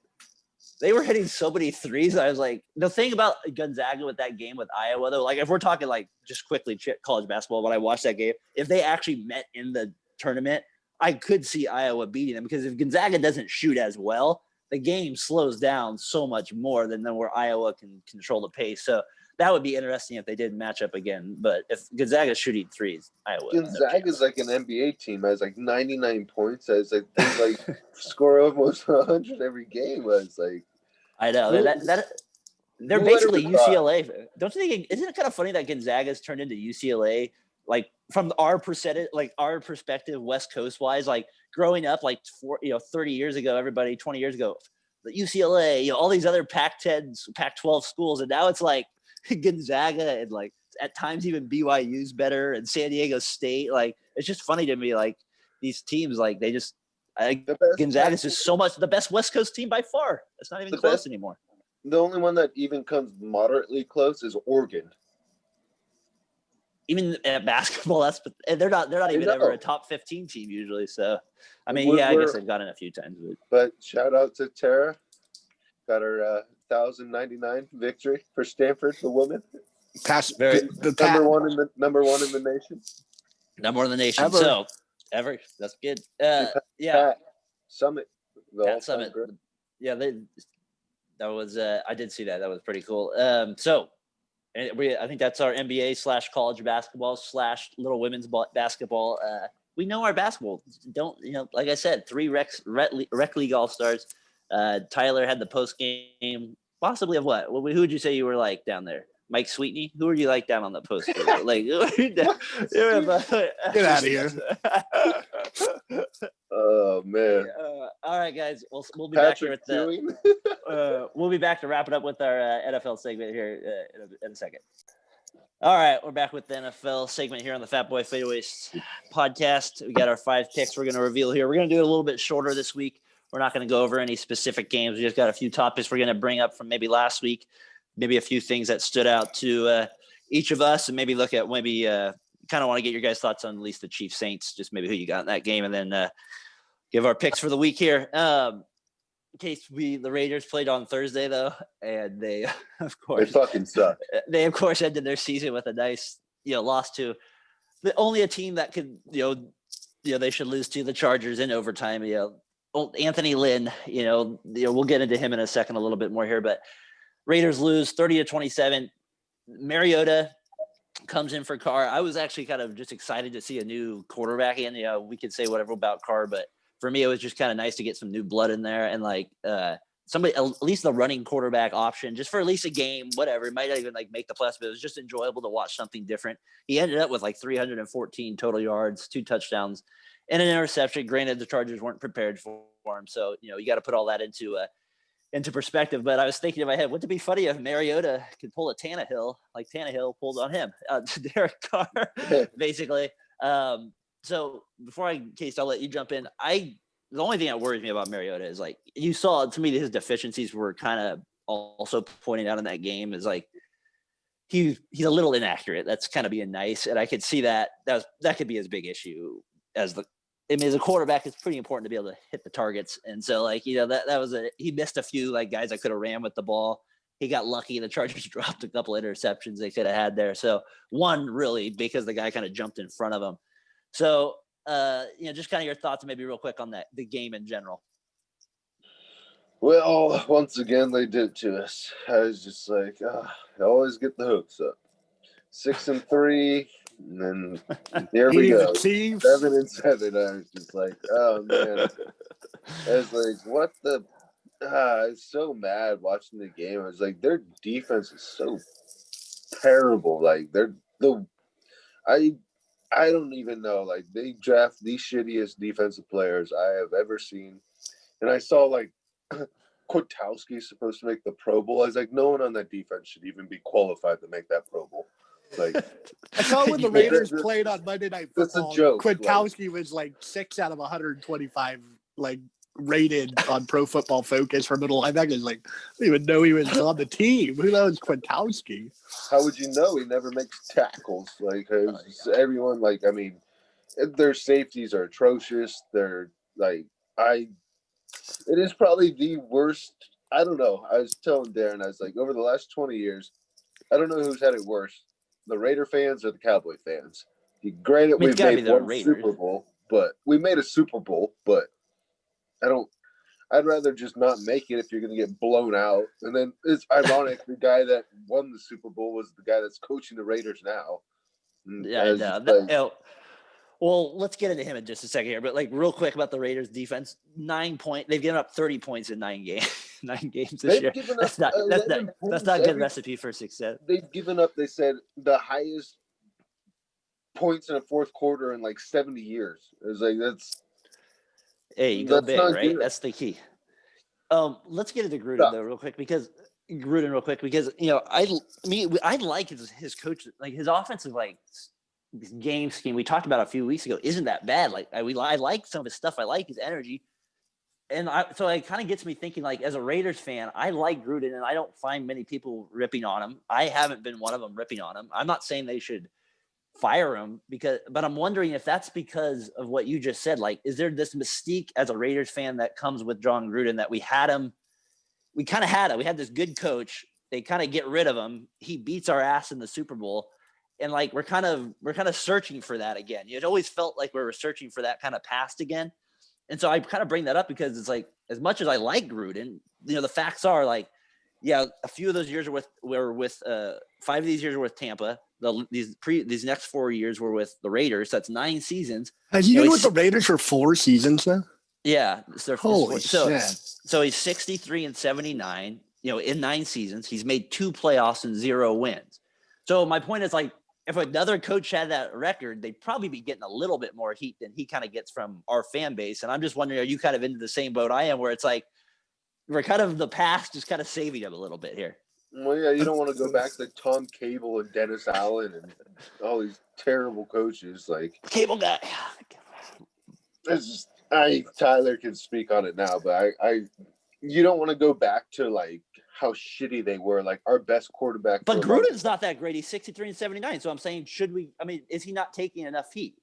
They were hitting so many threes. I was like, the thing about Gonzaga with that game with Iowa, though, like, if we're talking like just quickly college basketball, when I watched that game, if they actually met in the tournament, I could see Iowa beating them, because if Gonzaga doesn't shoot as well, the game slows down so much more than where Iowa can control the pace. So that would be interesting if they did match up again. But if Gonzaga's shooting threes, Iowa. Gonzaga's like an NBA team. Has like 99 points. Has like score almost 100 every game. Was like, I know they're basically UCLA. Don't you think? Isn't it kind of funny that Gonzaga's turned into UCLA? Like, from our perspective, West Coast wise, like growing up, like 30 years ago, 20 years ago, the UCLA, all these other Pac-10, Pac-12 schools, and now it's like Gonzaga, and like at times even BYU's better, and San Diego State. Like, it's just funny to me, like these teams, like they just Gonzaga's just so much the best West Coast team by far. It's not even close anymore. The only one that even comes moderately close is Oregon. Even at basketball, they're not even ever a top 15 team usually. So, I mean, I guess they've gotten a few times. But shout out to Tara, got her 1,099 victory for Stanford, the woman. Number one in the nation. Number one in the nation. Ever. So ever. That's good. Yeah. Summit. Summit. Yeah, that was. I did see that. That was pretty cool. I think that's our NBA / college basketball / little women's basketball. We know our basketball. Don't, like I said, 3 rec league all-stars. Tyler had the post game, possibly of what? Who would you say you were like down there? Mike Sweetney? Who were you like down on the post? Like, Get out of here. Oh man. All right, guys. We'll be Patrick back here with we'll be back to wrap it up with our NFL segment here in a second. All right, we're back with the NFL segment here on the Fatboy FadeAway podcast. We got our 5 picks we're going to reveal here. We're going to do it a little bit shorter this week. We're not going to go over any specific games. We just got a few topics we're going to bring up from maybe last week, maybe a few things that stood out to each of us, and maybe look at kind of want to get your guys' thoughts on at least the Chiefs Saints, just maybe who you got in that game, and then give our picks for the week here. In case the Raiders played on Thursday though, and they of course They fucking suck. They of course ended their season with a nice loss to only a team that could they should lose to, the Chargers, in overtime. Anthony Lynn, we'll get into him in a second a little bit more here, but Raiders lose 30-27. Mariota comes in for Carr. I was actually kind of just excited to see a new quarterback in. We could say whatever about Carr, but for me, it was just kind of nice to get some new blood in there and somebody, at least the running quarterback option, just for at least a game, whatever. It might not even make the plus, but it was just enjoyable to watch something different. He ended up with 314 total yards, 2 touchdowns, and an interception. Granted, the Chargers weren't prepared for him, so you got to put all that into perspective. But I was thinking in my head, wouldn't it be funny if Mariota could pull a Tannehill like Tannehill pulled on him, Derek Carr, basically. So before Case, I'll let you jump in. The only thing that worries me about Mariota is you saw, to me, his deficiencies were kind of also pointed out in that game, is he's a little inaccurate. That's kind of being nice, and I could see that could be his big issue as a quarterback. It's pretty important to be able to hit the targets, and so that was he missed a few guys that could have ran with the ball. He got lucky. The Chargers dropped a couple interceptions they could have had there. So one really because the guy kind of jumped in front of him. So, just kind of your thoughts maybe real quick on the game in general. Well, once again, they did it to us. I was just I always get the hopes up. 6-3, and then here we go. 7-7. I was just oh man. I was what the? I was so mad watching the game. I was their defense is so terrible. I don't even know. They draft the shittiest defensive players I have ever seen. And I saw Kwiatkowski's supposed to make the Pro Bowl. I was no one on that defense should even be qualified to make that Pro Bowl. I saw when the Raiders played on Monday Night Football. That's a joke. Kwiatkowski was 6 out of 125 rated on Pro Football Focus for middle linebackers. I don't even know he was on the team. Who knows Kwiatkowski? How would you know? He never makes tackles. Everyone, their safeties are atrocious. They're it is probably the worst. I don't know. I was telling Darren, I was over the last 20 years, I don't know who's had it worse, the Raider fans or the Cowboy fans. Granted, we've made one Super Bowl, but we made a Super Bowl, but I'd rather just not make it if you're going to get blown out. And then it's ironic, the guy that won the Super Bowl was the guy that's coaching the Raiders now. Yeah, I know. Well, let's get into him in just a second here, but real quick about the Raiders defense, 9 points. They've given up 30 points in 9 games. 9 games this year. That's not a good recipe for success. They've given up, they said, the highest points in a fourth quarter in 70 years. It was that's. Hey, you go big, right? Good. That's the key. Let's get into Gruden though, real quick, because I like his coach, his offensive game scheme we talked about a few weeks ago isn't that bad. I like some of his stuff. I like his energy, and so it kind of gets me thinking. As a Raiders fan, I like Gruden, and I don't find many people ripping on him. I haven't been one of them ripping on him. I'm not saying they should fire him but I'm wondering if that's because of what you just said. Is there this mystique as a Raiders fan that comes with John Gruden that we had him? We kind of had it. We had this good coach. They kind of get rid of him. He beats our ass in the Super Bowl. And we're kind of searching for that again. It always felt like we were searching for that kind of past again. And so I kind of bring that up because it's as much as I like Gruden, the facts are a few of those years were with 5 of these years were with Tampa. These next 4 years were with the Raiders. That's 9 seasons. Has he been with the Raiders for 4 seasons now? Yeah. Holy shit. So he's 63-79, in 9 seasons. He's made 2 playoffs and 0 wins. So my point is, like, if another coach had that record, they'd probably be getting a little bit more heat than he kind of gets from our fan base. And I'm just wondering, are you kind of into the same boat I am, where it's like, we're kind of the past just kind of saving him a little bit here? Well, yeah, you don't want to go back to Tom Cable and Dennis Allen and all these terrible coaches. Like, Cable guy. it's just, Tyler can speak on it now, but you don't want to go back to like how shitty they were. Like, our best quarterback. But Gruden's not that great. He's 63-79. So I'm saying, is he not taking enough heat?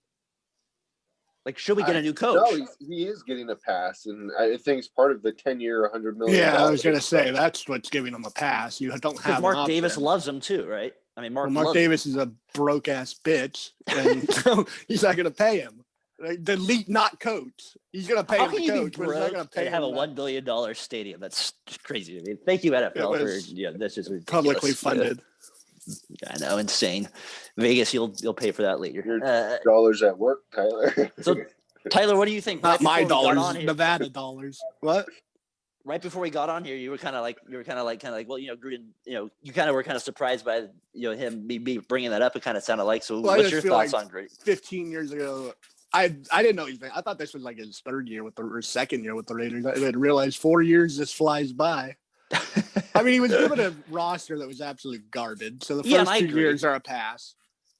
Like, should we get a new coach? No, he is getting a pass, and I think it's part of the 10-year, $100 million. Yeah, I was going to say that's what's giving him a pass. You don't have because Mark Davis loves him too, right? I mean, Mark Davis is a broke ass bitch, and so he's not going to pay him. The lead, not coach. He's going to pay him the coach, but he's not going to pay him. Have a $1 billion stadium. That's crazy. I mean, thank you, NFL, for that's just ridiculous. Publicly funded. I know, insane. Vegas, you'll pay for that later. Your dollars at work, Tyler. So, Tyler, what do you think? Not my dollars, Nevada dollars. What? Right before we got on here, you were kind of like, well, Gruden, you kind of were kind of surprised by, him me bringing that up. It kind of sounded like. So, what's your thoughts on Gruden? 15 years ago, I didn't know anything. I thought this was like his third year or second year with the Raiders. I didn't realize 4 years just flies by. I mean, he was given a roster that was absolute garbage. So the first 2 years are a pass.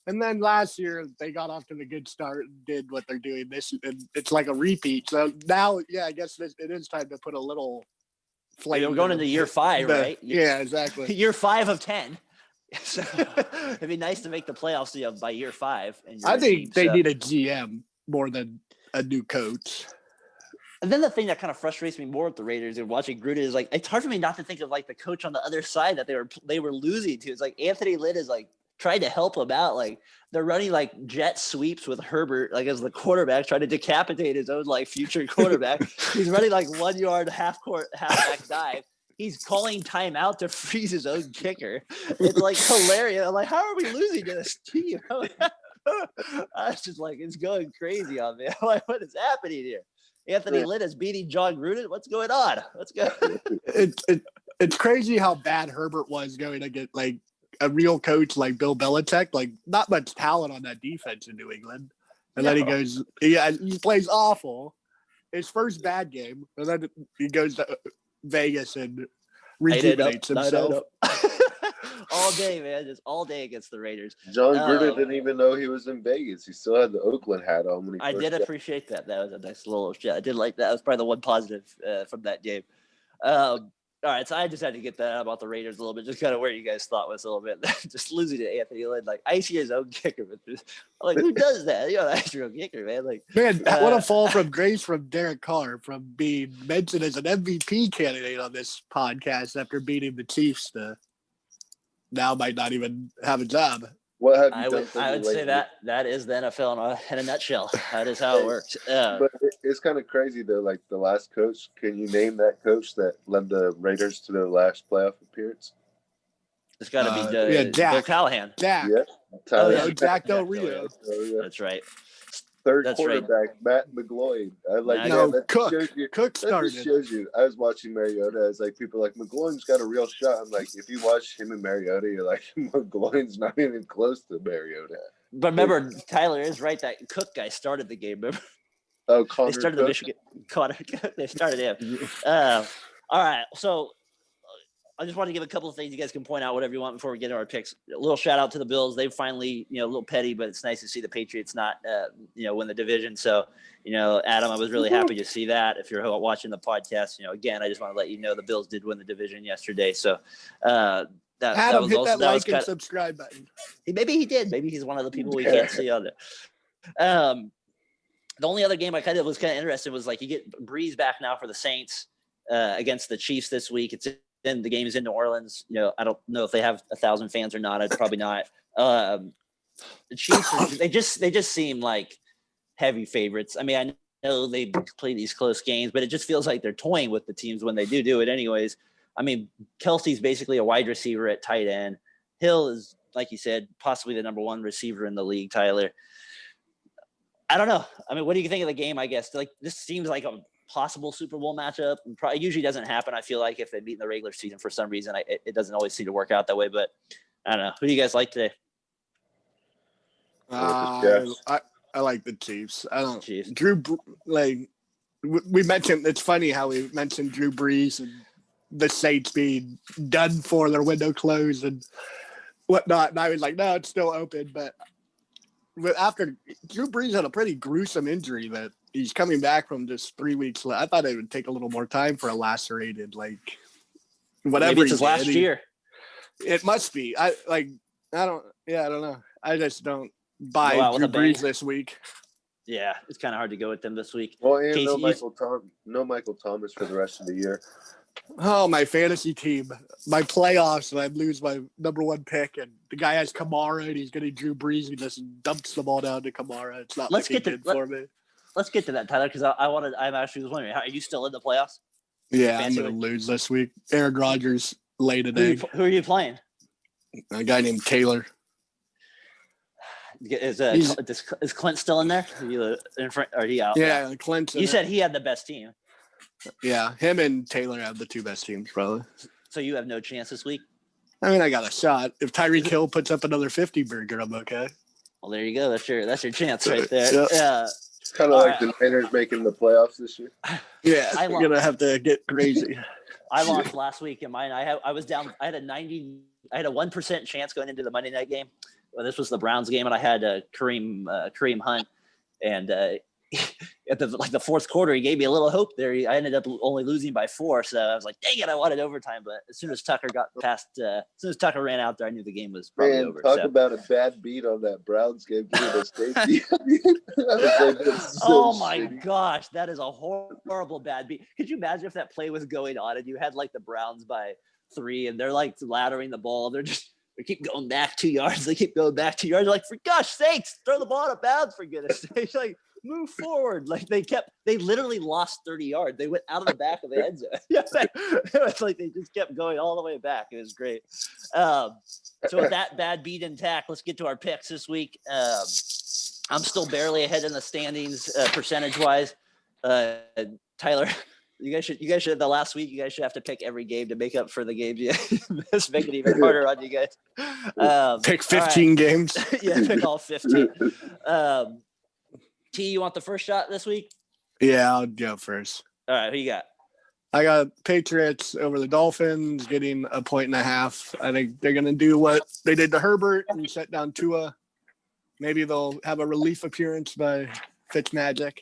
And then last year they got off to the good start and did what they're doing this, and it's like a repeat. So now, I guess it is time to put a little flame. We're going into year 5, right? Yeah, exactly. Year 5 of 10. So it'd be nice to make the playoffs by year 5. And I think they need a GM more than a new coach. And then the thing that kind of frustrates me more with the Raiders and watching Gruden is, like, it's hard for me not to think of like the coach on the other side that they were losing to. It's like Anthony Lynn is like trying to help him out. Like, they're running like jet sweeps with Herbert, like, as the quarterback, trying to decapitate his own like future quarterback. He's running like 1 yard halfback dive. He's calling timeout to freeze his own kicker. It's like hilarious. I'm like, how are we losing to this team? I was just like, it's going crazy on me. I'm like, what is happening here? Anthony Lynn is beating John Gruden. What's going on? Let's go. It's crazy how bad Herbert was going to get like a real coach like Bill Belichick. Like, not much talent on that defense in New England. And then he plays awful. His first bad game, and then he goes to Vegas and rejuvenates himself. All day, man, just all day against the Raiders. John Gruden didn't even know he was in Vegas. He still had the Oakland hat on when he I did appreciate that. That was a nice little shit. I did like that. That was probably the one positive from that game. All right, so I just had to get that out about the Raiders a little bit, just kind of where you guys thought was a little bit. Just losing to Anthony Lynn, like, icy his own kicker. I'm like, who does that? That's your own kicker, man. Like, man, what a fall from grace from Derek Carr, from being mentioned as an MVP candidate on this podcast after beating the Chiefs to now might not even have a job. What have I you would say that is the NFL in a nutshell. That is how it works. But it's kind of crazy though. Like, the last coach, can you name that coach that led the Raiders to their last playoff appearance? It's got to be Bill Callahan. Jack. Yeah. Jack Del Rio. That's right. Third quarterback, Matt McGloin. Cook started. That shows you. I was watching Mariota. It's like, people are like, McGloin's got a real shot. I'm like, if you watch him and Mariota, you're like, McGloin's not even close to Mariota. But remember, Tyler is right. That Cook guy started the game. Remember? Oh, Connor they started Cook? the Michigan. Connor. They started him. All right. So I just want to give a couple of things you guys can point out, whatever you want, before we get into our picks. A little shout out to the Bills. They finally, a little petty, but it's nice to see the Patriots not, win the division. So, Adam, I was really happy to see that. If you're watching the podcast, again, I just want to let you know the Bills did win the division yesterday. So, Adam, hit that like and subscribe button. Maybe he did. Maybe he's one of the people we can't see on there. The only other game I was kind of interested was, like, you get Breeze back now for the Saints against the Chiefs this week. Then the game is in New Orleans. I don't know if they have 1,000 fans or not. I'd probably not. The Chiefs, they just seem like heavy favorites. I mean, I know they play these close games, but it just feels like they're toying with the teams when they do it anyways. I mean, Kelsey's basically a wide receiver at tight end. Hill is, like you said, possibly the number 1 receiver in the league, Tyler. I don't know. I mean, what do you think of the game, I guess? Like, this seems like a possible Super Bowl matchup. It usually doesn't happen. I feel like if they meet in the regular season for some reason, it doesn't always seem to work out that way. But I don't know. Who do you guys like today? I like the Chiefs. I don't. Chiefs. We mentioned. It's funny how we mentioned Drew Brees and the Saints being done for, their window closed and whatnot. And I was like, no, it's still open. But after Drew Brees had a pretty gruesome injury that he's coming back from just 3 weeks. I thought it would take a little more time for a lacerated, whatever. Maybe it's his last year. It must be. I don't know. I just don't buy Drew Brees this week. Yeah, it's kind of hard to go with them this week. Well, and Casey, no Michael Thomas for the rest of the year. Oh, my fantasy team, my playoffs, and I lose my number one pick, and the guy has Kamara, and he's getting Drew Brees. He just dumps the ball down to Kamara. It's not for me. Let's get to that, Tyler, because I'm actually wondering, are you still in the playoffs? Yeah, I'm going to lose this week. Aaron Rodgers laid an egg. Who are you playing? A guy named Taylor. Is Clint still in there? Are he out? Yeah, Clint. You said he had the best team. Yeah, him and Taylor have the two best teams, probably. So you have no chance this week? I mean, I got a shot. If Tyreek Hill puts up another 50 burger, I'm okay. Well, there you go. That's your chance right there. Yeah. Kind of like the Niners making the playoffs this year. Yeah, I'm going to have to get crazy. I lost last week in mine. I was down. I had a 1% chance going into the Monday night game. Well, this was the Browns game, and I had Kareem Hunt, and at the fourth quarter, he gave me a little hope there. I ended up only losing by 4, so I was like, "Dang it, I wanted overtime." But as soon as Tucker ran out there, I knew the game was probably over. Talk about a bad beat on that Browns game. Oh my gosh, that is a horrible bad beat. Could you imagine if that play was going on and you had the Browns by 3 and they're laddering the ball? They keep going back 2 yards. They keep going back 2 yards. Like, for gosh sakes, throw the ball out of bounds, for goodness sakes. Move forward. They literally lost 30 yards. They went out of the back of the end zone. It was they just kept going all the way back. It was great. So with that bad beat intact, let's get to our picks this week. I'm still barely ahead in the standings percentage-wise. Tyler, you guys should the last week. You guys should have to pick every game to make up for the games you missed, make it even harder on you guys. Pick 15 games. Yeah, pick all 15. T, you want the first shot this week? Yeah, I'll go first. All right, who you got? I got Patriots over the Dolphins, getting 1.5. I think they're going to do what they did to Herbert and shut down Tua. Maybe they'll have a relief appearance by Fitzmagic.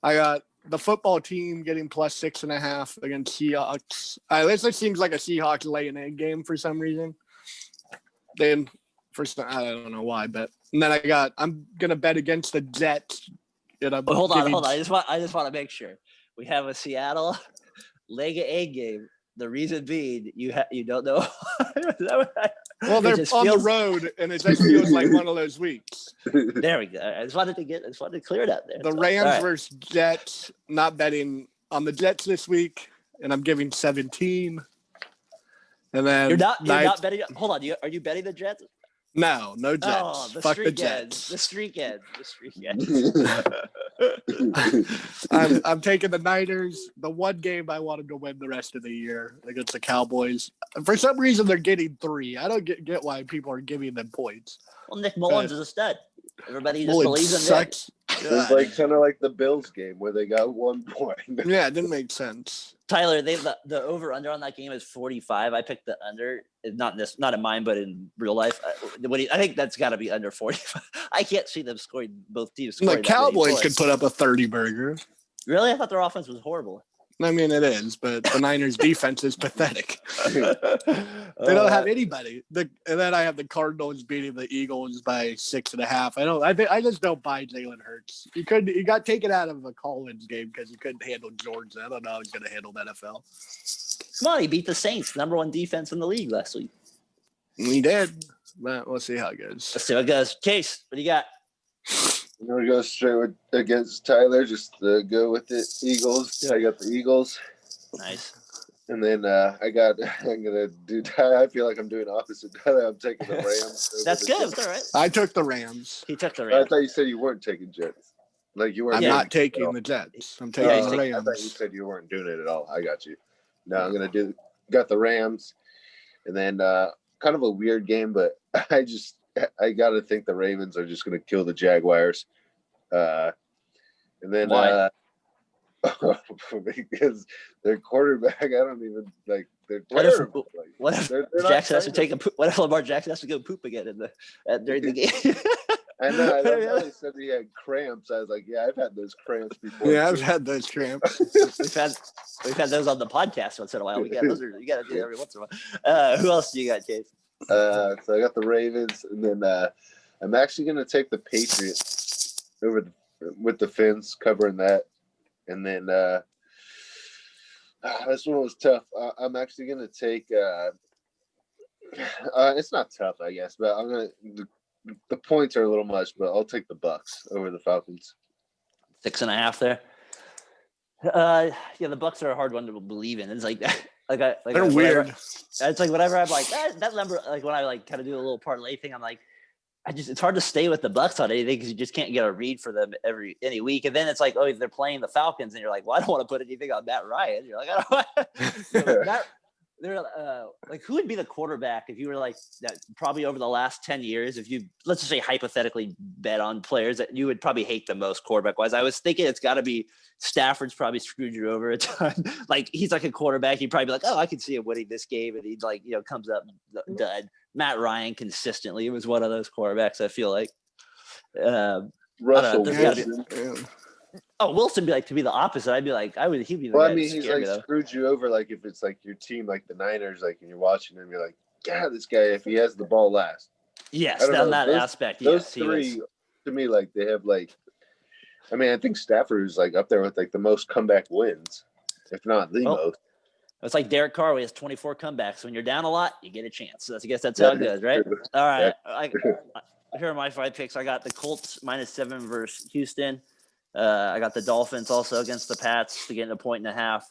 I got the football team getting plus 6.5 against Seahawks. This seems like a Seahawks lay an egg game for some reason. Then, I don't know why, but and then I'm gonna bet against the Jets. Hold on. I just want to make sure we have a Seattle leg an egg game. The reason being, you don't know. Well, they're on the road, and it just feels like one of those weeks. There we go. I just wanted to clear it out there. The Rams versus Jets. Not betting on the Jets this week, and I'm giving 17. And then you're not betting. Hold on. Are you betting the Jets? No Jets. Oh, Fuck the Jets. The streak ends. I'm taking the Niners. The one game I want them to win the rest of the year against the Cowboys. For some reason, they're getting 3. I don't get why people are giving them points. Well, Nick Mullins is a stud. Everybody just believes in Nick. It's kind of like the Bills game where they got 1 point. Yeah, it didn't make sense. Tyler, the over under on that game is 45. I picked the under, not in mine, but in real life. I think that's got to be under 45. I can't see them scoring, both teams scoring. The Cowboys could put up a 30 burger. Really? I thought their offense was horrible. I mean, it is, but the Niners' defense is pathetic. They don't have anybody. And then I have the Cardinals beating the Eagles by 6.5. I just don't buy Jalen Hurts. He got taken out of the Collins game because he couldn't handle Georgia. I don't know how he's going to handle the NFL. Come on, he beat the Saints, number 1 defense in the league last week. He did, but we'll see how it goes. Let's see how it goes. Case, what do you got? I'm going to go straight against Tyler, just to go with it. Eagles. I got the Eagles. Nice. And then I'm going to do Tyler. I feel like I'm doing opposite Tyler. I'm taking the Rams. That's good. That's all right. I took the Rams. He took the Rams. I thought you said you weren't taking Jets. Like you weren't. I'm Yeah. not taking the Jets. I'm taking he's the taking- I thought you Rams. said you weren't doing it at all. I got you. No, I'm gonna got the Rams, and then kind of a weird game, but I got to think the Ravens are just gonna kill the Jaguars, and then Why? because their quarterback, I don't even like. They're What if- terrible. Like, What if they're not Jackson has to trying take a poop? What if Lamar Jackson has to go poop again during the game? I know. I love how he said he had cramps. I was like, yeah, I've had those cramps before. Yeah, I've too. had those cramps. we've had those on the podcast once in a while. You got to do that every once in a while. Who else do you got, Chase? So I got the Ravens, and then I'm actually going to take the Patriots with the Finns covering that, and then this one was tough. I'm actually going to take. It's not tough, I guess, but I'm going to. The points are a little much, but I'll take the Bucks over the Falcons. 6.5 there. Yeah, the Bucks are a hard one to believe in. It's like They're whenever- weird. It's like whenever I'm like that number, like when I like kind of do a little parlay thing, I'm like, it's hard to stay with the Bucks on anything because you just can't get a read for them any week. And then it's like, oh, they're playing the Falcons, and you're like, well, I don't want to put anything on Matt Ryan. You're like, I don't want they're like, who would be the quarterback if you were like that? Probably over the last 10 years, if you let's just say hypothetically bet on players that you would probably hate the most quarterback wise. I was thinking it's got to be Stafford's probably screwed you over a ton. Like he's like a quarterback, you'd probably be like, oh, I can see him winning this game, and he'd like comes up dud. Matt Ryan consistently was one of those quarterbacks. I feel like Russell there's gotta Wilson. Yeah. Wilson be like to be the opposite. I'd be like, he'd be the Well, guy I mean, that he's scared like me, though. screwed you over. Like if it's like your team, like the Niners, like and you're watching him, you're like, God, this guy, if he has the ball last. Yes, I don't on know, that those- aspect. Those Yes, three, to me, like they have like, I mean, I think Stafford is like up there with like the most comeback wins, if not the most. It's like Derek Carr. He has 24 comebacks. When you're down a lot, you get a chance. So I guess that's how it goes, right? All right. Here are my 5 picks. I got the Colts -7 versus Houston. I got the Dolphins also against the Pats to get a 1.5.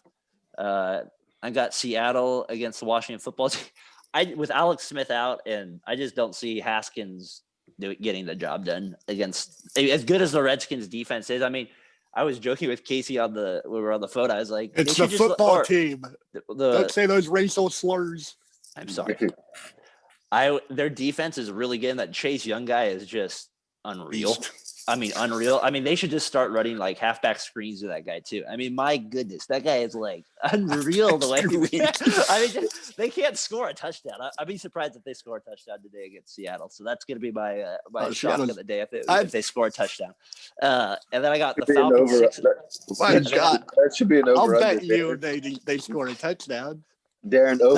I got Seattle against the Washington football team. With Alex Smith out, and I just don't see Haskins getting the job done against as good as the Redskins defense is. I mean, I was joking with Casey when we were on the phone. I was like, It's the football team. Don't say those racial slurs. I'm sorry. Their defense is really good. And that Chase Young guy is just unreal. I mean, unreal. I mean, they should just start running like halfback screens with that guy too. I mean, my goodness, that guy is like unreal the way. I mean, they can't score a touchdown. I'd be surprised if they score a touchdown today against Seattle. So that's going to be my shock of the day if they score a touchdown. And then I got the Falcons. My God, that should be an over. I'll bet you they score a touchdown. Darren over.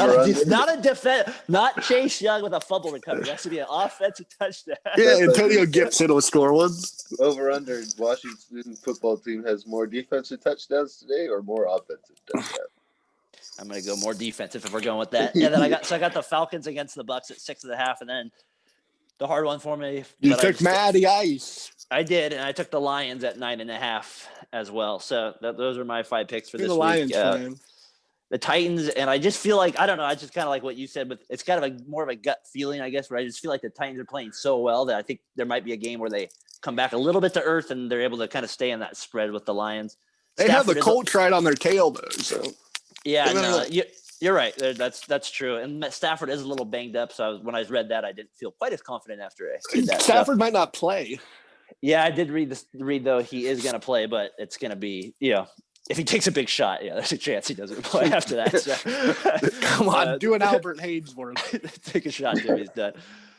Not a defense, not Chase Young with a fumble recovery. That should be an offensive touchdown. Yeah, Antonio Gibson will score one. Over under. Washington football team has more defensive touchdowns today or more offensive touchdowns. I'm going to go more defensive if we're going with that. And then I got the Falcons against the Bucks at 6.5, and then the hard one for me. You took Matty Ice. I did, and I took the Lions at 9.5 as well. So those are my 5 picks for this the week. Lions fan. The Titans, and I just feel like, I don't know, I just kind of like what you said, but it's kind of more of a gut feeling, I guess, where I just feel like the Titans are playing so well that I think there might be a game where they come back a little bit to earth and they're able to kind of stay in that spread with the Lions. They have the Colts right on their tail, though. So yeah, no, you're right. That's true. And Stafford is a little banged up, so when I read that, I didn't feel quite as confident after I read that. Stafford might not play. Yeah, I did read though he is going to play, but it's going to be, if he takes a big shot, there's a chance he doesn't play after that. So. Come on, do an Albert Haynesworth. Take a shot, Jimmy's done.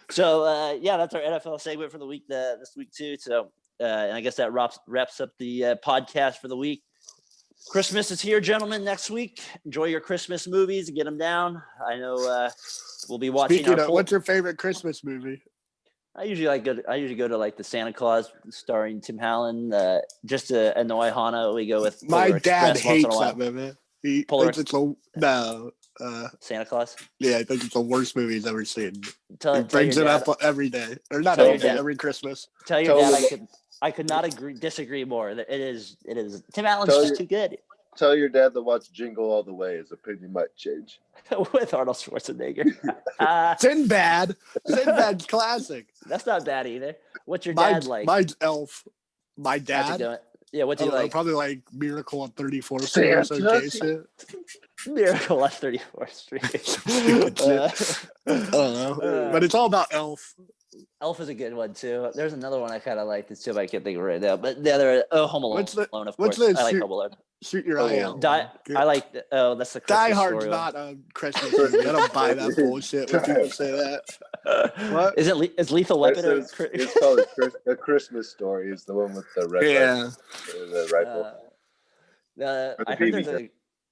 So, that's our NFL segment for the week, this week too. So, and I guess that wraps up the podcast for the week. Christmas is here, gentlemen, next week. Enjoy your Christmas movies and get them down. I know we'll be watching. Speaking of, what's your favorite Christmas movie? I usually go to like the Santa Claus starring Tim Allen. Just to annoy Hana, we go with my Polar dad Express hates that movie. He thinks it's Santa Claus. Yeah, I think it's the worst movie he's ever seen. He brings it up every day, or not every day, every Christmas. Tell your dad I could not disagree more. It is Tim Allen's just too good. Tell your dad to watch Jingle All the Way. His opinion might change. With Arnold Schwarzenegger. Sinbad's classic. That's not bad either. What's your dad like? Mine's Elf. My Patrick, dad. do it. Yeah, what do I you don't know, like? probably like Miracle on 34th Street or some gay shit. Miracle on 34th Street. Stupid shit. I don't know. But it's all about Elf. Elf is a good one too. There's another one I kind of like too, but I can't think of it right now. But the other, Home Alone, of What's course. the I like Home Alone. shoot your eye out? I like. That's the Christmas Die Hard's Story not a Christmas movie. I don't buy that bullshit when people say that. What? Is Lethal Weapon? It's called A Christmas Story. Is the one with the red the rifle. I heard there's a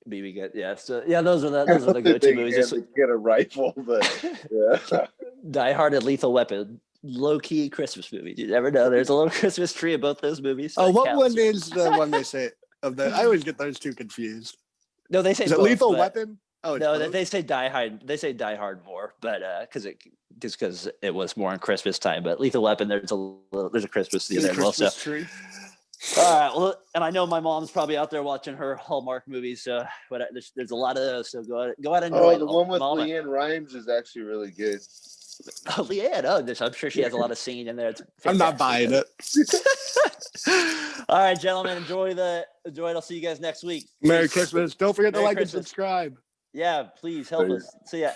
BB gun. Yeah, so yeah, those are the go-to movies. Just get a rifle, but yeah. Die Hard and Lethal Weapon, low-key Christmas movie. You never know. There's a little Christmas tree in both those movies. So what one is the one they say of the? I always get those two confused. No, they say is it both, Lethal Weapon? Oh no, both? they say Die Hard. They say Die Hard more, but because it was more in Christmas time. But Lethal Weapon, there's a Christmas theme there as well. So. Tree. All right. Well, and I know my mom's probably out there watching her Hallmark movies. So, but there's a lot of those. So go out and enjoy. Oh, the one with Leanne Rimes is actually really good. Oh, Leanne. Oh, I'm sure she has a lot of scene in there. It's I'm not buying it. All right, gentlemen. Enjoy it. I'll see you guys next week. Merry Christmas. Don't forget to Merry like Christmas. and subscribe. Yeah, please help us. See ya.